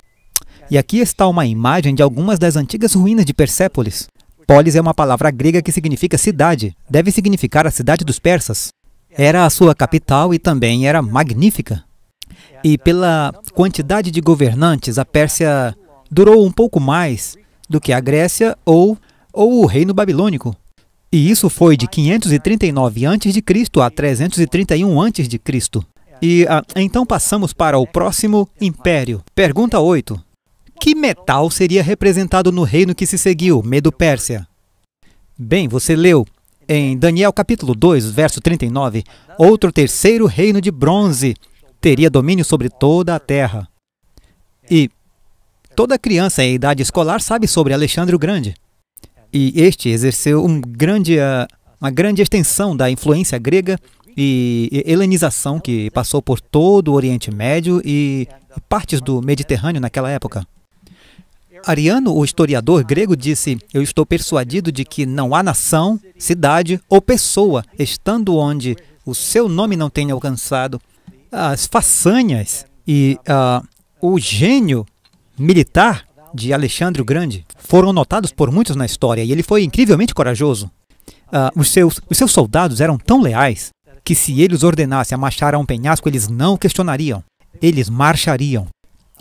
E aqui está uma imagem de algumas das antigas ruínas de Persépolis. Polis é uma palavra grega que significa cidade. Deve significar a cidade dos persas. Era a sua capital e também era magnífica. E pela quantidade de governantes, a Pérsia durou um pouco mais do que a Grécia ou o reino babilônico. E isso foi de 539 a.C. a 331 a.C. E então passamos para o próximo império. Pergunta 8. Que metal seria representado no reino que se seguiu, Medo-Pérsia? Bem, você leu em Daniel capítulo 2, verso 39, outro terceiro reino de bronze teria domínio sobre toda a terra. E toda criança em idade escolar sabe sobre Alexandre o Grande. E este exerceu uma grande extensão da influência grega e helenização que passou por todo o Oriente Médio e partes do Mediterrâneo naquela época. Ariano, o historiador grego, disse: eu estou persuadido de que não há nação, cidade ou pessoa, estando onde o seu nome não tenha alcançado. As façanhas e o gênio militar de Alexandre o Grande foram notados por muitos na história, e ele foi incrivelmente corajoso. Os seus soldados eram tão leais que, se ele os ordenasse a marchar a um penhasco, eles não o questionariam. Eles marchariam.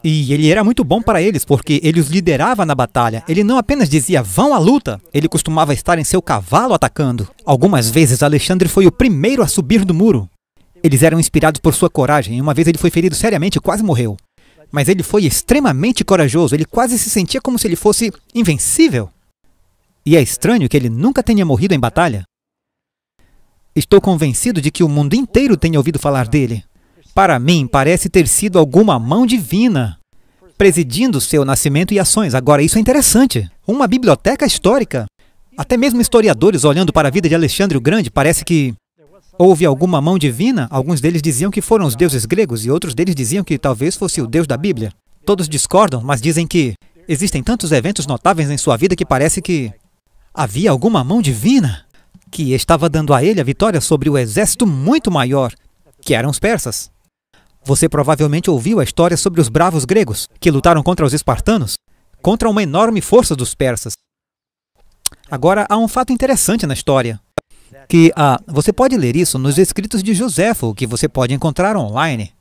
E ele era muito bom para eles, porque ele os liderava na batalha. Ele não apenas dizia, vão à luta. Ele costumava estar em seu cavalo atacando. Algumas vezes, Alexandre foi o primeiro a subir do muro. Eles eram inspirados por sua coragem. Uma vez ele foi ferido seriamente e quase morreu. Mas ele foi extremamente corajoso. Ele quase se sentia como se ele fosse invencível. E é estranho que ele nunca tenha morrido em batalha. Estou convencido de que o mundo inteiro tenha ouvido falar dele. Para mim, parece ter sido alguma mão divina presidindo seu nascimento e ações. Agora, isso é interessante. Uma biblioteca histórica. Até mesmo historiadores olhando para a vida de Alexandre o Grande, parece que houve alguma mão divina. Alguns deles diziam que foram os deuses gregos e outros deles diziam que talvez fosse o Deus da Bíblia. Todos discordam, mas dizem que existem tantos eventos notáveis em sua vida que parece que havia alguma mão divina que estava dando a ele a vitória sobre o exército muito maior, que eram os persas. Você provavelmente ouviu a história sobre os bravos gregos, que lutaram contra os espartanos, contra uma enorme força dos persas. Agora, há um fato interessante na história, que você pode ler isso nos escritos de Joséfo, que você pode encontrar online,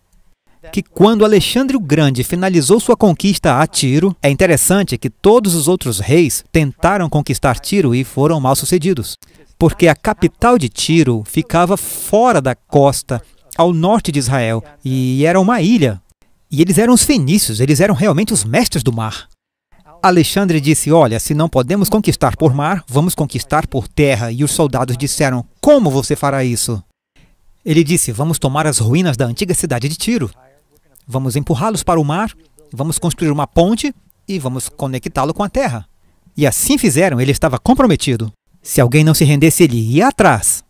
que quando Alexandre o Grande finalizou sua conquista a Tiro, é interessante que todos os outros reis tentaram conquistar Tiro e foram mal-sucedidos, porque a capital de Tiro ficava fora da costa, ao norte de Israel, e era uma ilha. E eles eram os fenícios, eles eram realmente os mestres do mar. Alexandre disse, olha, se não podemos conquistar por mar, vamos conquistar por terra. E os soldados disseram, como você fará isso? Ele disse, vamos tomar as ruínas da antiga cidade de Tiro. Vamos empurrá-los para o mar, vamos construir uma ponte e vamos conectá-lo com a terra. E assim fizeram, ele estava comprometido. Se alguém não se rendesse, ele ia atrás.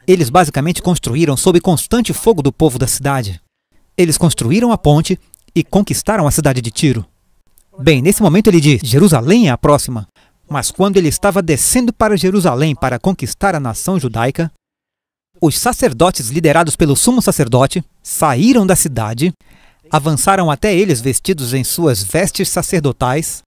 Eles basicamente construíram sob constante fogo do povo da cidade. Eles construíram a ponte e conquistaram a cidade de Tiro. Bem, nesse momento ele diz, Jerusalém é a próxima. Mas quando ele estava descendo para Jerusalém para conquistar a nação judaica, os sacerdotes liderados pelo sumo sacerdote saíram da cidade, avançaram até eles vestidos em suas vestes sacerdotais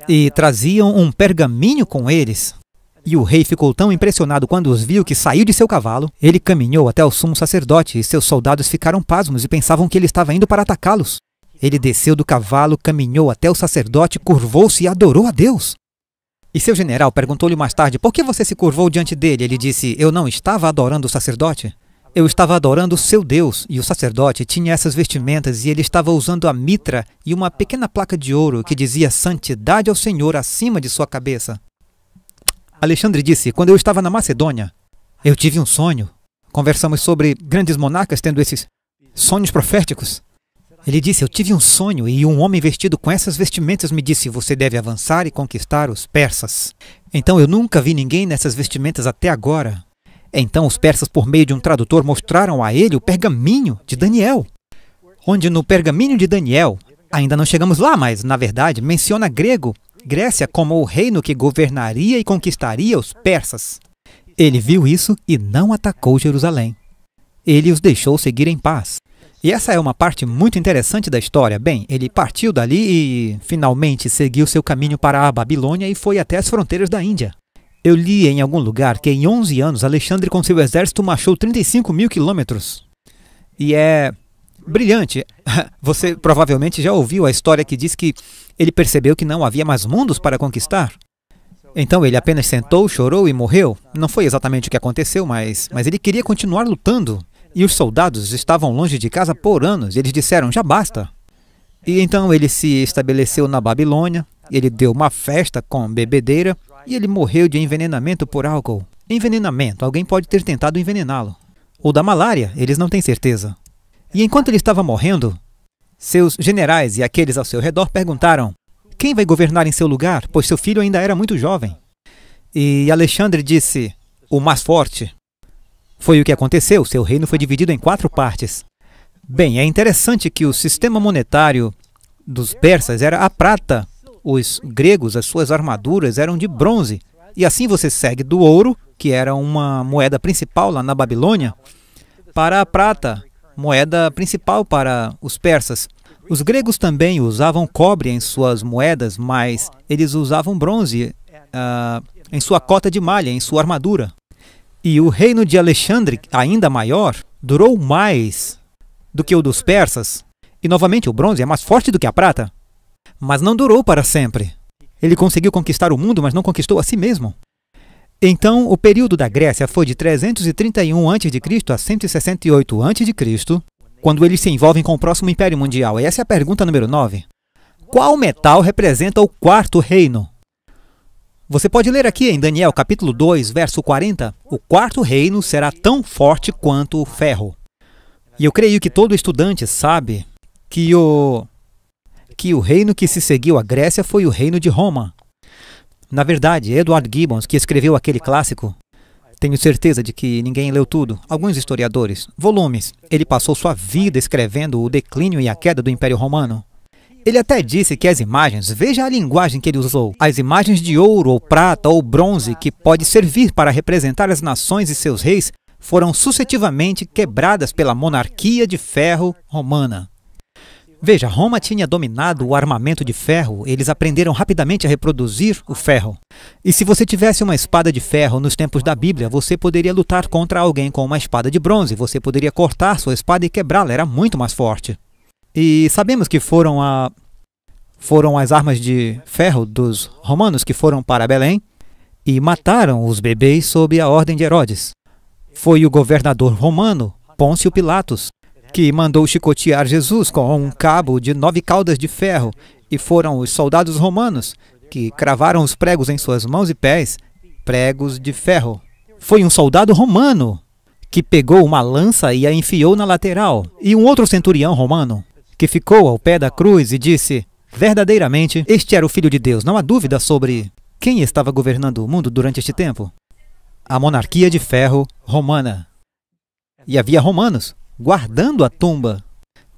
e traziam um pergaminho com eles. E o rei ficou tão impressionado quando os viu que saiu de seu cavalo. Ele caminhou até o sumo sacerdote e seus soldados ficaram pasmos e pensavam que ele estava indo para atacá-los. Ele desceu do cavalo, caminhou até o sacerdote, curvou-se e adorou a Deus. E seu general perguntou-lhe mais tarde, por que você se curvou diante dele? Ele disse, eu não estava adorando o sacerdote. Eu estava adorando o seu Deus. E o sacerdote tinha essas vestimentas e ele estava usando a mitra e uma pequena placa de ouro que dizia santidade ao Senhor acima de sua cabeça. Alexandre disse, quando eu estava na Macedônia, eu tive um sonho. Conversamos sobre grandes monarcas tendo esses sonhos proféticos. Ele disse, eu tive um sonho e um homem vestido com essas vestimentas me disse, você deve avançar e conquistar os persas. Então eu nunca vi ninguém nessas vestimentas até agora. Então os persas, por meio de um tradutor, mostraram a ele o pergaminho de Daniel. Onde no pergaminho de Daniel, ainda não chegamos lá, mas na verdade menciona Grécia como o reino que governaria e conquistaria os persas. Ele viu isso e não atacou Jerusalém. Ele os deixou seguir em paz. E essa é uma parte muito interessante da história. Bem, ele partiu dali e finalmente seguiu seu caminho para a Babilônia e foi até as fronteiras da Índia. Eu li em algum lugar que em 11 anos Alexandre com seu exército marchou 35 mil quilômetros. E é brilhante. Você provavelmente já ouviu a história que diz que ele percebeu que não havia mais mundos para conquistar. Então ele apenas sentou, chorou e morreu. Não foi exatamente o que aconteceu, mas ele queria continuar lutando. E os soldados estavam longe de casa por anos. Eles disseram, já basta. E então ele se estabeleceu na Babilônia. Ele deu uma festa com bebedeira e ele morreu de envenenamento por álcool. Envenenamento, alguém pode ter tentado envenená-lo. Ou da malária, eles não têm certeza. E enquanto ele estava morrendo, seus generais e aqueles ao seu redor perguntaram, quem vai governar em seu lugar, pois seu filho ainda era muito jovem? E Alexandre disse, o mais forte. Foi o que aconteceu, seu reino foi dividido em 4 partes. Bem, é interessante que o sistema monetário dos persas era a prata. Os gregos, as suas armaduras eram de bronze. E assim você segue do ouro, que era uma moeda principal lá na Babilônia, para a prata, moeda principal para os persas. Os gregos também usavam cobre em suas moedas, mas eles usavam bronze em sua cota de malha, em sua armadura. E o reino de Alexandre, ainda maior, durou mais do que o dos persas. E novamente, o bronze é mais forte do que a prata. Mas não durou para sempre. Ele conseguiu conquistar o mundo, mas não conquistou a si mesmo. Então, o período da Grécia foi de 331 a.C. a 168 a.C., quando eles se envolvem com o próximo Império Mundial. E essa é a pergunta número 9. Qual metal representa o 4º reino? Você pode ler aqui em Daniel, capítulo 2, verso 40. O 4º reino será tão forte quanto o ferro. E eu creio que todo estudante sabe que o reino que se seguiu à Grécia foi o reino de Roma. Na verdade, Edward Gibbon, que escreveu aquele clássico, tenho certeza de que ninguém leu tudo, alguns historiadores, volumes, ele passou sua vida escrevendo o declínio e a queda do Império Romano. Ele até disse que as imagens, veja a linguagem que ele usou, as imagens de ouro ou prata ou bronze que pode servir para representar as nações e seus reis, foram sucessivamente quebradas pela monarquia de ferro romana. Veja, Roma tinha dominado o armamento de ferro, eles aprenderam rapidamente a reproduzir o ferro. E se você tivesse uma espada de ferro nos tempos da Bíblia, você poderia lutar contra alguém com uma espada de bronze, você poderia cortar sua espada e quebrá-la, era muito mais forte. E sabemos que foram as armas de ferro dos romanos que foram para Belém e mataram os bebês sob a ordem de Herodes. Foi o governador romano, Pôncio Pilatos, que mandou chicotear Jesus com um cabo de 9 caudas de ferro, e foram os soldados romanos que cravaram os pregos em suas mãos e pés, pregos de ferro. Foi um soldado romano que pegou uma lança e a enfiou na lateral, e um outro centurião romano que ficou ao pé da cruz e disse: verdadeiramente, este era o Filho de Deus. Não há dúvida sobre quem estava governando o mundo durante este tempo. A monarquia de ferro romana. E havia romanos guardando a tumba.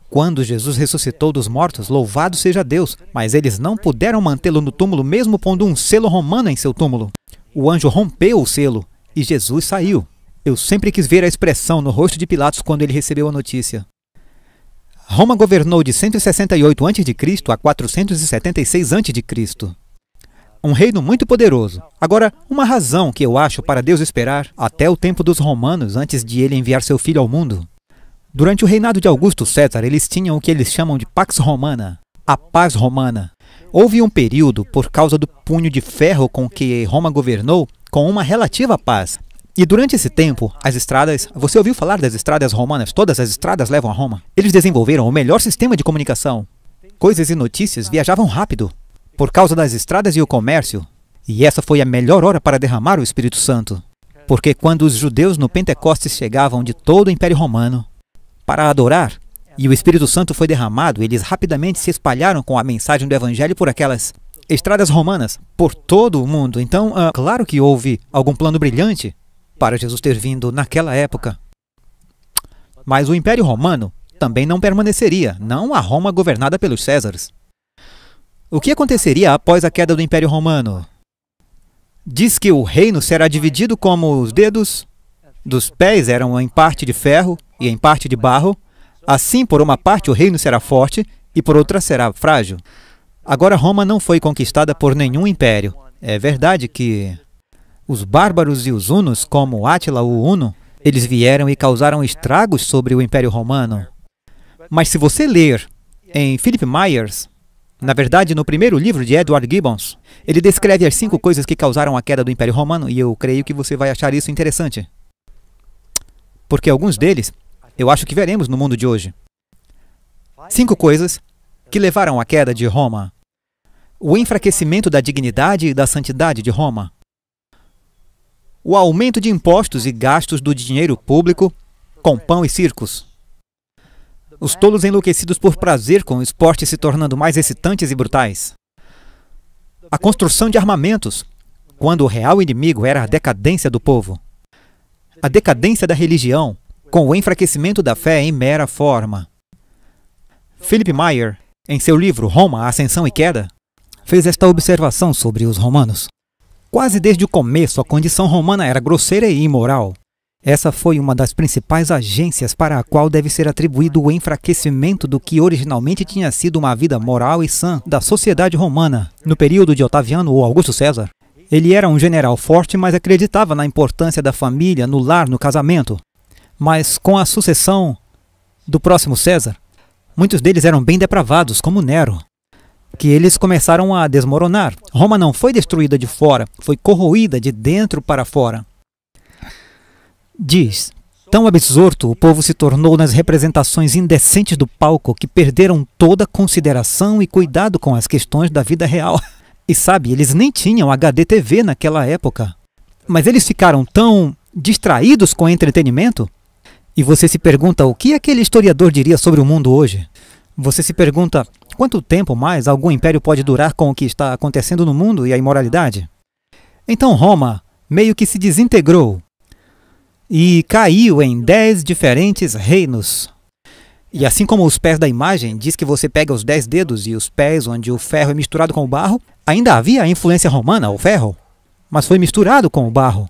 Quando Jesus ressuscitou dos mortos, louvado seja Deus, mas eles não puderam mantê-lo no túmulo, mesmo pondo um selo romano em seu túmulo. O anjo rompeu o selo e Jesus saiu. Eu sempre quis ver a expressão no rosto de Pilatos quando ele recebeu a notícia. Roma governou de 168 a.C. a 476 a.C. Um reino muito poderoso. Agora, uma razão que eu acho para Deus esperar até o tempo dos romanos antes de ele enviar seu filho ao mundo. Durante o reinado de Augusto César, eles tinham o que eles chamam de Pax Romana, a paz romana. Houve um período, por causa do punho de ferro com que Roma governou, com uma relativa paz. E durante esse tempo, as estradas... Você ouviu falar das estradas romanas? Todas as estradas levam a Roma. Eles desenvolveram o melhor sistema de comunicação. Coisas e notícias viajavam rápido, por causa das estradas e o comércio. E essa foi a melhor hora para derramar o Espírito Santo. Porque quando os judeus no Pentecostes chegavam de todo o Império Romano para adorar, e o Espírito Santo foi derramado, eles rapidamente se espalharam com a mensagem do Evangelho por aquelas estradas romanas, por todo o mundo. Então, claro que houve algum plano brilhante para Jesus ter vindo naquela época. Mas o Império Romano também não permaneceria, não a Roma governada pelos Césares. O que aconteceria após a queda do Império Romano? Diz que o reino será dividido como os dedos dos pés eram em parte de ferro e em parte de barro. Assim, por uma parte o reino será forte e por outra será frágil. Agora, Roma não foi conquistada por nenhum império. É verdade que os bárbaros e os hunos, como Átila o Huno, eles vieram e causaram estragos sobre o Império Romano. Mas se você ler em Philip Myers, na verdade, no primeiro livro de Edward Gibbons, ele descreve as 5 coisas que causaram a queda do Império Romano, e eu creio que você vai achar isso interessante. Porque alguns deles, eu acho que veremos no mundo de hoje. 5 coisas que levaram à queda de Roma. O enfraquecimento da dignidade e da santidade de Roma. O aumento de impostos e gastos do dinheiro público com pão e circos. Os tolos enlouquecidos por prazer, com o esporte se tornando mais excitantes e brutais. A construção de armamentos, quando o real inimigo era a decadência do povo. a decadência da religião com o enfraquecimento da fé em mera forma. Philip Meyer, em seu livro Roma, Ascensão e Queda, fez esta observação sobre os romanos. Quase desde o começo, a condição romana era grosseira e imoral. Essa foi uma das principais agências para a qual deve ser atribuído o enfraquecimento do que originalmente tinha sido uma vida moral e sã da sociedade romana, no período de Otaviano ou Augusto César. Ele era um general forte, mas acreditava na importância da família, no lar, no casamento. Mas com a sucessão do próximo César, muitos deles eram bem depravados, como Nero, que eles começaram a desmoronar. Roma não foi destruída de fora, foi corroída de dentro para fora. Diz, tão absorto o povo se tornou nas representações indecentes do palco que perderam toda consideração e cuidado com as questões da vida real. E sabe, eles nem tinham HDTV naquela época. Mas eles ficaram tão distraídos com entretenimento. E você se pergunta o que aquele historiador diria sobre o mundo hoje? Você se pergunta quanto tempo mais algum império pode durar com o que está acontecendo no mundo e a imoralidade? Então Roma meio que se desintegrou e caiu em 10 diferentes reinos. E assim como os pés da imagem diz que você pega os 10 dedos e os pés onde o ferro é misturado com o barro, ainda havia a influência romana, o ferro, mas foi misturado com o barro.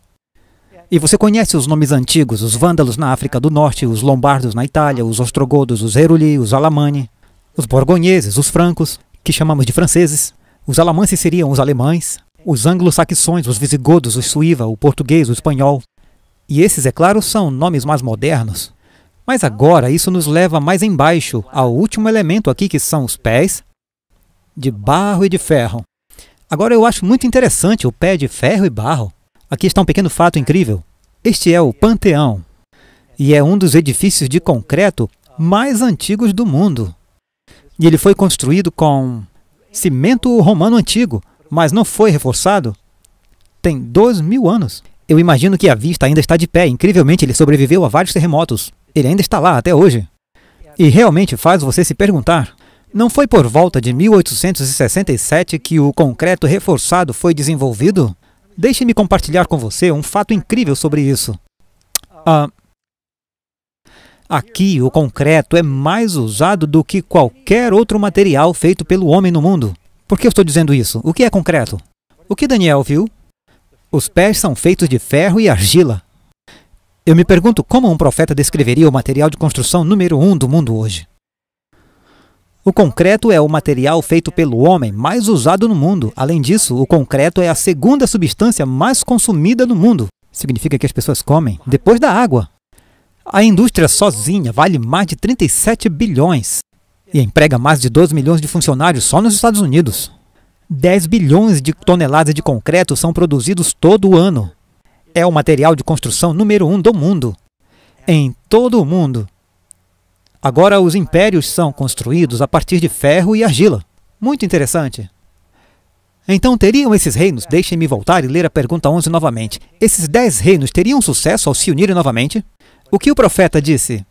E você conhece os nomes antigos, os vândalos na África do Norte, os lombardos na Itália, os ostrogodos, os heruli, os alamani, os borgonheses, os francos, que chamamos de franceses, os alamances seriam os alemães, os anglo-saxões, os visigodos, os suíva, o português, o espanhol. E esses, é claro, são nomes mais modernos. Mas agora isso nos leva mais embaixo, ao último elemento aqui, que são os pés de barro e de ferro. Agora eu acho muito interessante o pé de ferro e barro. Aqui está um pequeno fato incrível. Este é o Panteão, e é um dos edifícios de concreto mais antigos do mundo. E ele foi construído com cimento romano antigo, mas não foi reforçado. Tem 2.000 anos. Eu imagino que a vista ainda está de pé. Incrivelmente, ele sobreviveu a vários terremotos. Ele ainda está lá até hoje. E realmente faz você se perguntar, não foi por volta de 1867 que o concreto reforçado foi desenvolvido? Deixe-me compartilhar com você um fato incrível sobre isso. Aqui, o concreto é mais usado do que qualquer outro material feito pelo homem no mundo. Por que eu estou dizendo isso? O que é concreto? O que Daniel viu? Os pés são feitos de ferro e argila. Eu me pergunto como um profeta descreveria o material de construção número 1 do mundo hoje. O concreto é o material feito pelo homem mais usado no mundo. Além disso, o concreto é a segunda substância mais consumida no mundo. Significa que as pessoas comem depois da água. A indústria sozinha vale mais de 37 bilhões e emprega mais de 12 milhões de funcionários só nos Estados Unidos. 10 bilhões de toneladas de concreto são produzidos todo ano. É o material de construção número 1 do mundo. Em todo o mundo. Agora, os impérios são construídos a partir de ferro e argila. Muito interessante. Então, teriam esses reinos? Deixem-me voltar e ler a pergunta 11 novamente. Esses 10 reinos teriam sucesso ao se unirem novamente? O que o profeta disse?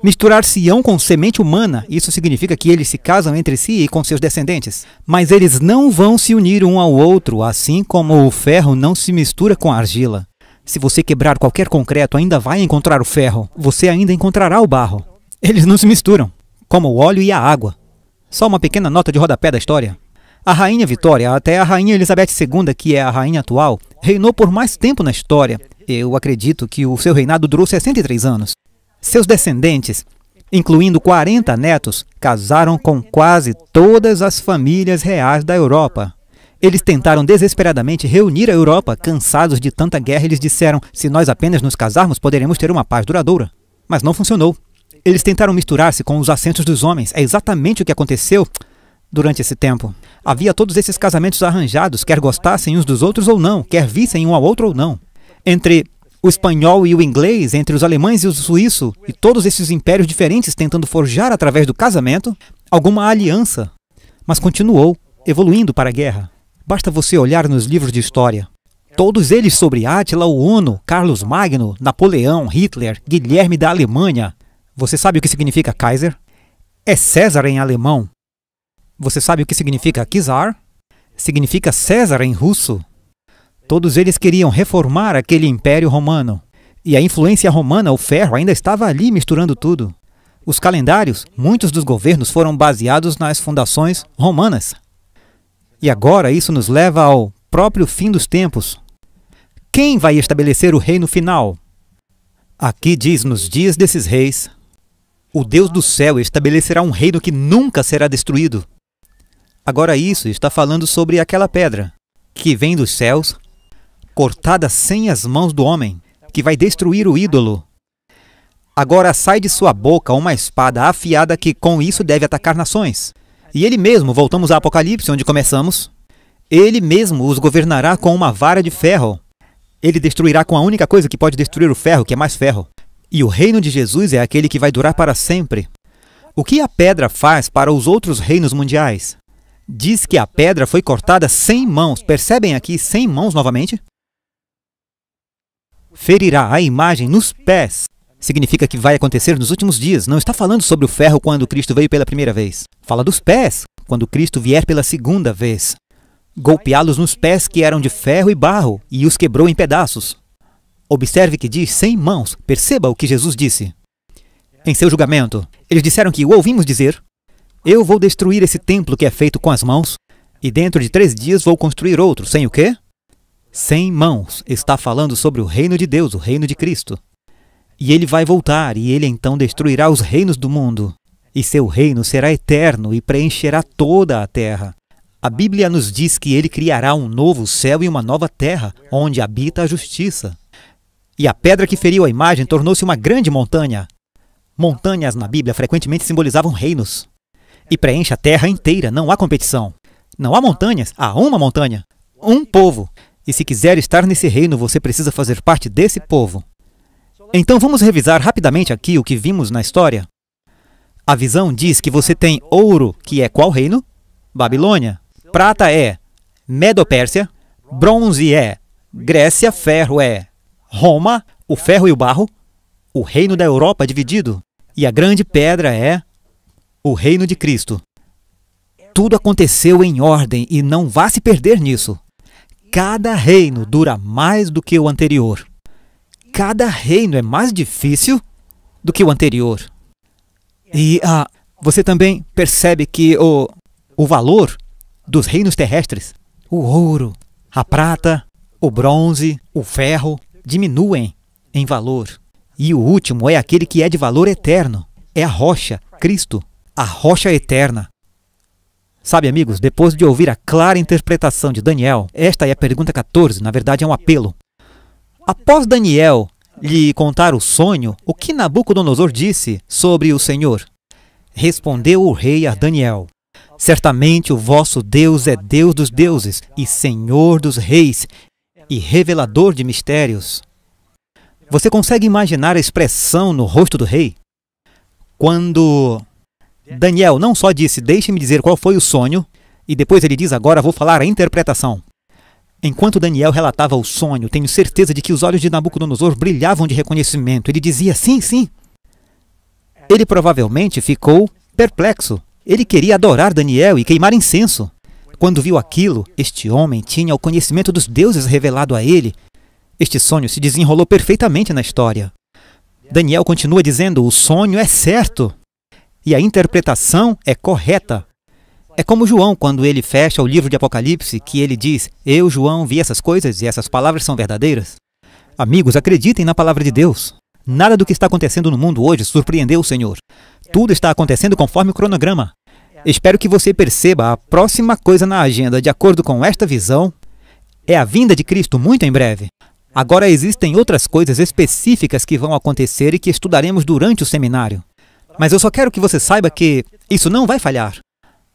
Misturar-se-ão com semente humana. Isso significa que eles se casam entre si e com seus descendentes. Mas eles não vão se unir um ao outro, assim como o ferro não se mistura com a argila. Se você quebrar qualquer concreto, ainda vai encontrar o ferro. Você ainda encontrará o barro. Eles não se misturam, como o óleo e a água. Só uma pequena nota de rodapé da história. A Rainha Vitória, até a Rainha Elizabeth II, que é a rainha atual, reinou por mais tempo na história. Eu acredito que o seu reinado durou 63 anos. Seus descendentes, incluindo 40 netos, casaram com quase todas as famílias reais da Europa. Eles tentaram desesperadamente reunir a Europa. Cansados de tanta guerra, eles disseram, se nós apenas nos casarmos, poderemos ter uma paz duradoura. Mas não funcionou. Eles tentaram misturar-se com os assentos dos homens. É exatamente o que aconteceu durante esse tempo. Havia todos esses casamentos arranjados, quer gostassem uns dos outros ou não, quer vissem um ao outro ou não. Entre o espanhol e o inglês, entre os alemães e o suíço, e todos esses impérios diferentes tentando forjar através do casamento alguma aliança. Mas continuou, evoluindo para a guerra. Basta você olhar nos livros de história. Todos eles sobre Átila, o Huno, Carlos Magno, Napoleão, Hitler, Guilherme da Alemanha. Você sabe o que significa Kaiser? É César em alemão. Você sabe o que significa Czar? Significa César em russo. Todos eles queriam reformar aquele império romano. E a influência romana, o ferro, ainda estava ali misturando tudo. Os calendários, muitos dos governos foram baseados nas fundações romanas. E agora isso nos leva ao próprio fim dos tempos. Quem vai estabelecer o reino final? Aqui diz, nos dias desses reis, o Deus do céu estabelecerá um reino que nunca será destruído. Agora isso está falando sobre aquela pedra que vem dos céus, cortada sem as mãos do homem, que vai destruir o ídolo. Agora sai de sua boca uma espada afiada que com isso deve atacar nações. E ele mesmo, voltamos a Apocalipse, onde começamos, ele mesmo os governará com uma vara de ferro. Ele destruirá com a única coisa que pode destruir o ferro, que é mais ferro. E o reino de Jesus é aquele que vai durar para sempre. O que a pedra faz para os outros reinos mundiais? Diz que a pedra foi cortada sem mãos. Percebem aqui, sem mãos novamente? Ferirá a imagem nos pés. Significa que vai acontecer nos últimos dias. Não está falando sobre o ferro quando Cristo veio pela primeira vez. Fala dos pés, quando Cristo vier pela segunda vez. Golpeá-los nos pés que eram de ferro e barro, e os quebrou em pedaços. Observe que diz sem mãos. Perceba o que Jesus disse. Em seu julgamento, eles disseram que o ouvimos dizer: eu vou destruir esse templo que é feito com as mãos, e dentro de 3 dias vou construir outro. Sem o quê? Sem mãos. Está falando sobre o reino de Deus, o reino de Cristo. E ele vai voltar, e ele então destruirá os reinos do mundo. E seu reino será eterno e preencherá toda a terra. A Bíblia nos diz que ele criará um novo céu e uma nova terra, onde habita a justiça. E a pedra que feriu a imagem tornou-se uma grande montanha. Montanhas na Bíblia frequentemente simbolizavam reinos. E preenche a terra inteira, não há competição. Não há montanhas, há uma montanha, um povo. E se quiser estar nesse reino, você precisa fazer parte desse povo. Então vamos revisar rapidamente aqui o que vimos na história. A visão diz que você tem ouro, que é qual reino? Babilônia. Prata é Medo-Pérsia. Bronze é Grécia. Ferro é Roma. O ferro e o barro, o reino da Europa dividido. E a grande pedra é o reino de Cristo. Tudo aconteceu em ordem e não vá se perder nisso. Cada reino dura mais do que o anterior. Cada reino é mais difícil do que o anterior. E você também percebe que o valor dos reinos terrestres, o ouro, a prata, o bronze, o ferro, diminuem em valor. E o último é aquele que é de valor eterno. É a rocha, Cristo, a rocha eterna. Sabe, amigos, depois de ouvir a clara interpretação de Daniel, esta é a pergunta 14, na verdade é um apelo. Após Daniel lhe contar o sonho, o que Nabucodonosor disse sobre o Senhor? Respondeu o rei a Daniel: certamente o vosso Deus é Deus dos deuses e Senhor dos reis e revelador de mistérios. Você consegue imaginar a expressão no rosto do rei? Quando Daniel não só disse, deixe-me dizer qual foi o sonho, e depois ele diz, agora vou falar a interpretação. Enquanto Daniel relatava o sonho, tenho certeza de que os olhos de Nabucodonosor brilhavam de reconhecimento. Ele dizia, sim, sim. Ele provavelmente ficou perplexo. Ele queria adorar Daniel e queimar incenso. Quando viu aquilo, este homem tinha o conhecimento dos deuses revelado a ele. Este sonho se desenrolou perfeitamente na história. Daniel continua dizendo, o sonho é certo. E a interpretação é correta. É como João, quando ele fecha o livro de Apocalipse, que ele diz, eu, João, vi essas coisas e essas palavras são verdadeiras. Amigos, acreditem na palavra de Deus. Nada do que está acontecendo no mundo hoje surpreendeu o Senhor. Tudo está acontecendo conforme o cronograma. Espero que você perceba a próxima coisa na agenda, de acordo com esta visão, é a vinda de Cristo muito em breve. Agora existem outras coisas específicas que vão acontecer e que estudaremos durante o seminário. Mas eu só quero que você saiba que isso não vai falhar.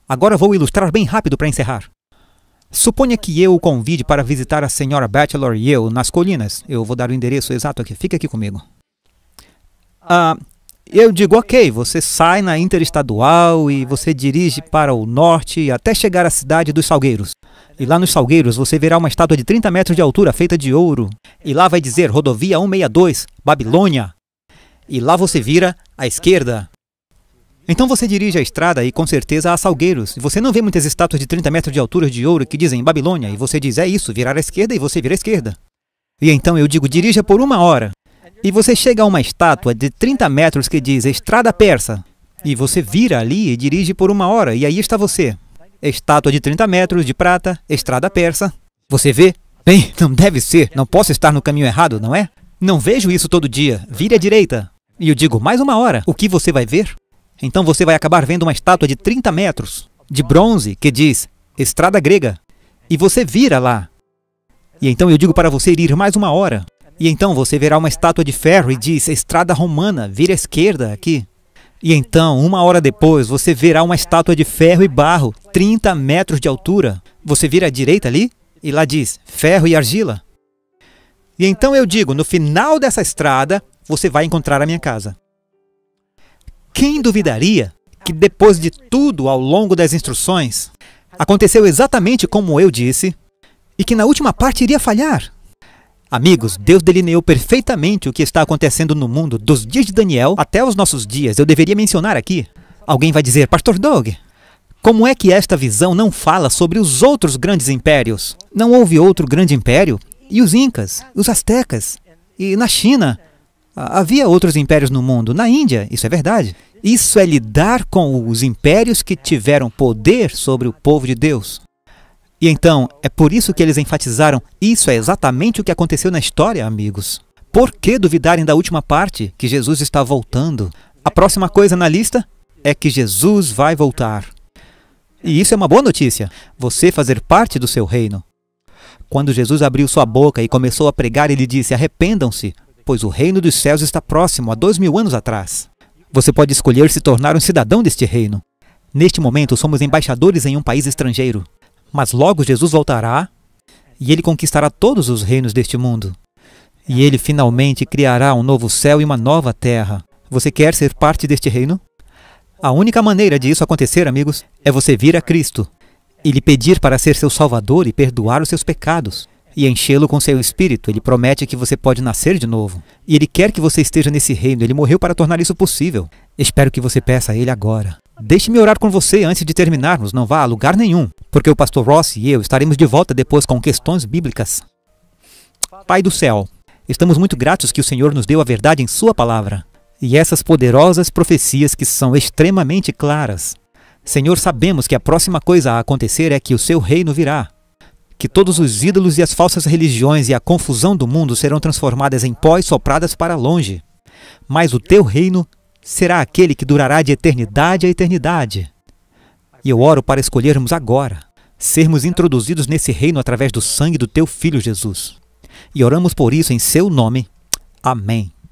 Agora vou ilustrar bem rápido para encerrar. Suponha que eu o convide para visitar a senhora Batchelor e eu nas colinas. Eu vou dar o endereço exato aqui. Fica aqui comigo. Eu digo, ok, você sai na Interestadual e você dirige para o norte até chegar à cidade dos Salgueiros. E lá nos Salgueiros você verá uma estátua de 30 metros de altura feita de ouro. E lá vai dizer Rodovia 162, Babilônia. E lá você vira à esquerda. Então você dirige a estrada e com certeza há Salgueiros. E você não vê muitas estátuas de 30 metros de altura de ouro que dizem Babilônia. E você diz, é isso, virar à esquerda e você vira à esquerda. E então eu digo, dirija por 1 hora. E você chega a uma estátua de 30 metros que diz Estrada Persa. E você vira ali e dirige por 1 hora, e aí está você. Estátua de 30 metros, de prata, Estrada Persa. Você vê? Bem, não deve ser, não posso estar no caminho errado, não é? Não vejo isso todo dia, vire à direita. E eu digo, mais 1 hora, o que você vai ver? Então você vai acabar vendo uma estátua de 30 metros, de bronze, que diz Estrada Grega. E você vira lá. E então eu digo para você ir mais 1 hora. E então você verá uma estátua de ferro e diz Estrada Romana, vire à esquerda aqui. E então, 1 hora depois, você verá uma estátua de ferro e barro, 30 metros de altura. Você vira à direita ali e lá diz ferro e argila. E então eu digo, no final dessa estrada, você vai encontrar a minha casa. Quem duvidaria que depois de tudo ao longo das instruções, aconteceu exatamente como eu disse, e que na última parte iria falhar? Amigos, Deus delineou perfeitamente o que está acontecendo no mundo, dos dias de Daniel até os nossos dias. Eu deveria mencionar aqui. Alguém vai dizer, Pastor Doug, como é que esta visão não fala sobre os outros grandes impérios? Não houve outro grande império? E os Incas, os Aztecas? E na China? Havia outros impérios no mundo. Na Índia, isso é verdade. Isso é lidar com os impérios que tiveram poder sobre o povo de Deus. E então, é por isso que eles enfatizaram, isso é exatamente o que aconteceu na história, amigos. Por que duvidarem da última parte, que Jesus está voltando? A próxima coisa na lista é que Jesus vai voltar. E isso é uma boa notícia, você fazer parte do seu reino. Quando Jesus abriu sua boca e começou a pregar, ele disse, arrependam-se, pois o reino dos céus está próximo, há 2000 anos atrás. Você pode escolher se tornar um cidadão deste reino. Neste momento, somos embaixadores em um país estrangeiro. Mas logo Jesus voltará e ele conquistará todos os reinos deste mundo. E ele finalmente criará um novo céu e uma nova terra. Você quer ser parte deste reino? A única maneira de isso acontecer, amigos, é você vir a Cristo e lhe pedir para ser seu Salvador e perdoar os seus pecados e enchê-lo com seu Espírito. Ele promete que você pode nascer de novo. E ele quer que você esteja nesse reino. Ele morreu para tornar isso possível. Espero que você peça a ele agora. Deixe-me orar com você antes de terminarmos, não vá a lugar nenhum, porque o pastor Ross e eu estaremos de volta depois com questões bíblicas. Pai do céu, estamos muito gratos que o Senhor nos deu a verdade em sua palavra, e essas poderosas profecias que são extremamente claras. Senhor, sabemos que a próxima coisa a acontecer é que o seu reino virá, que todos os ídolos e as falsas religiões e a confusão do mundo serão transformadas em pó e sopradas para longe, mas o teu reino será aquele que durará de eternidade a eternidade. E eu oro para escolhermos agora, sermos introduzidos nesse reino através do sangue do teu Filho Jesus. E oramos por isso em seu nome. Amém.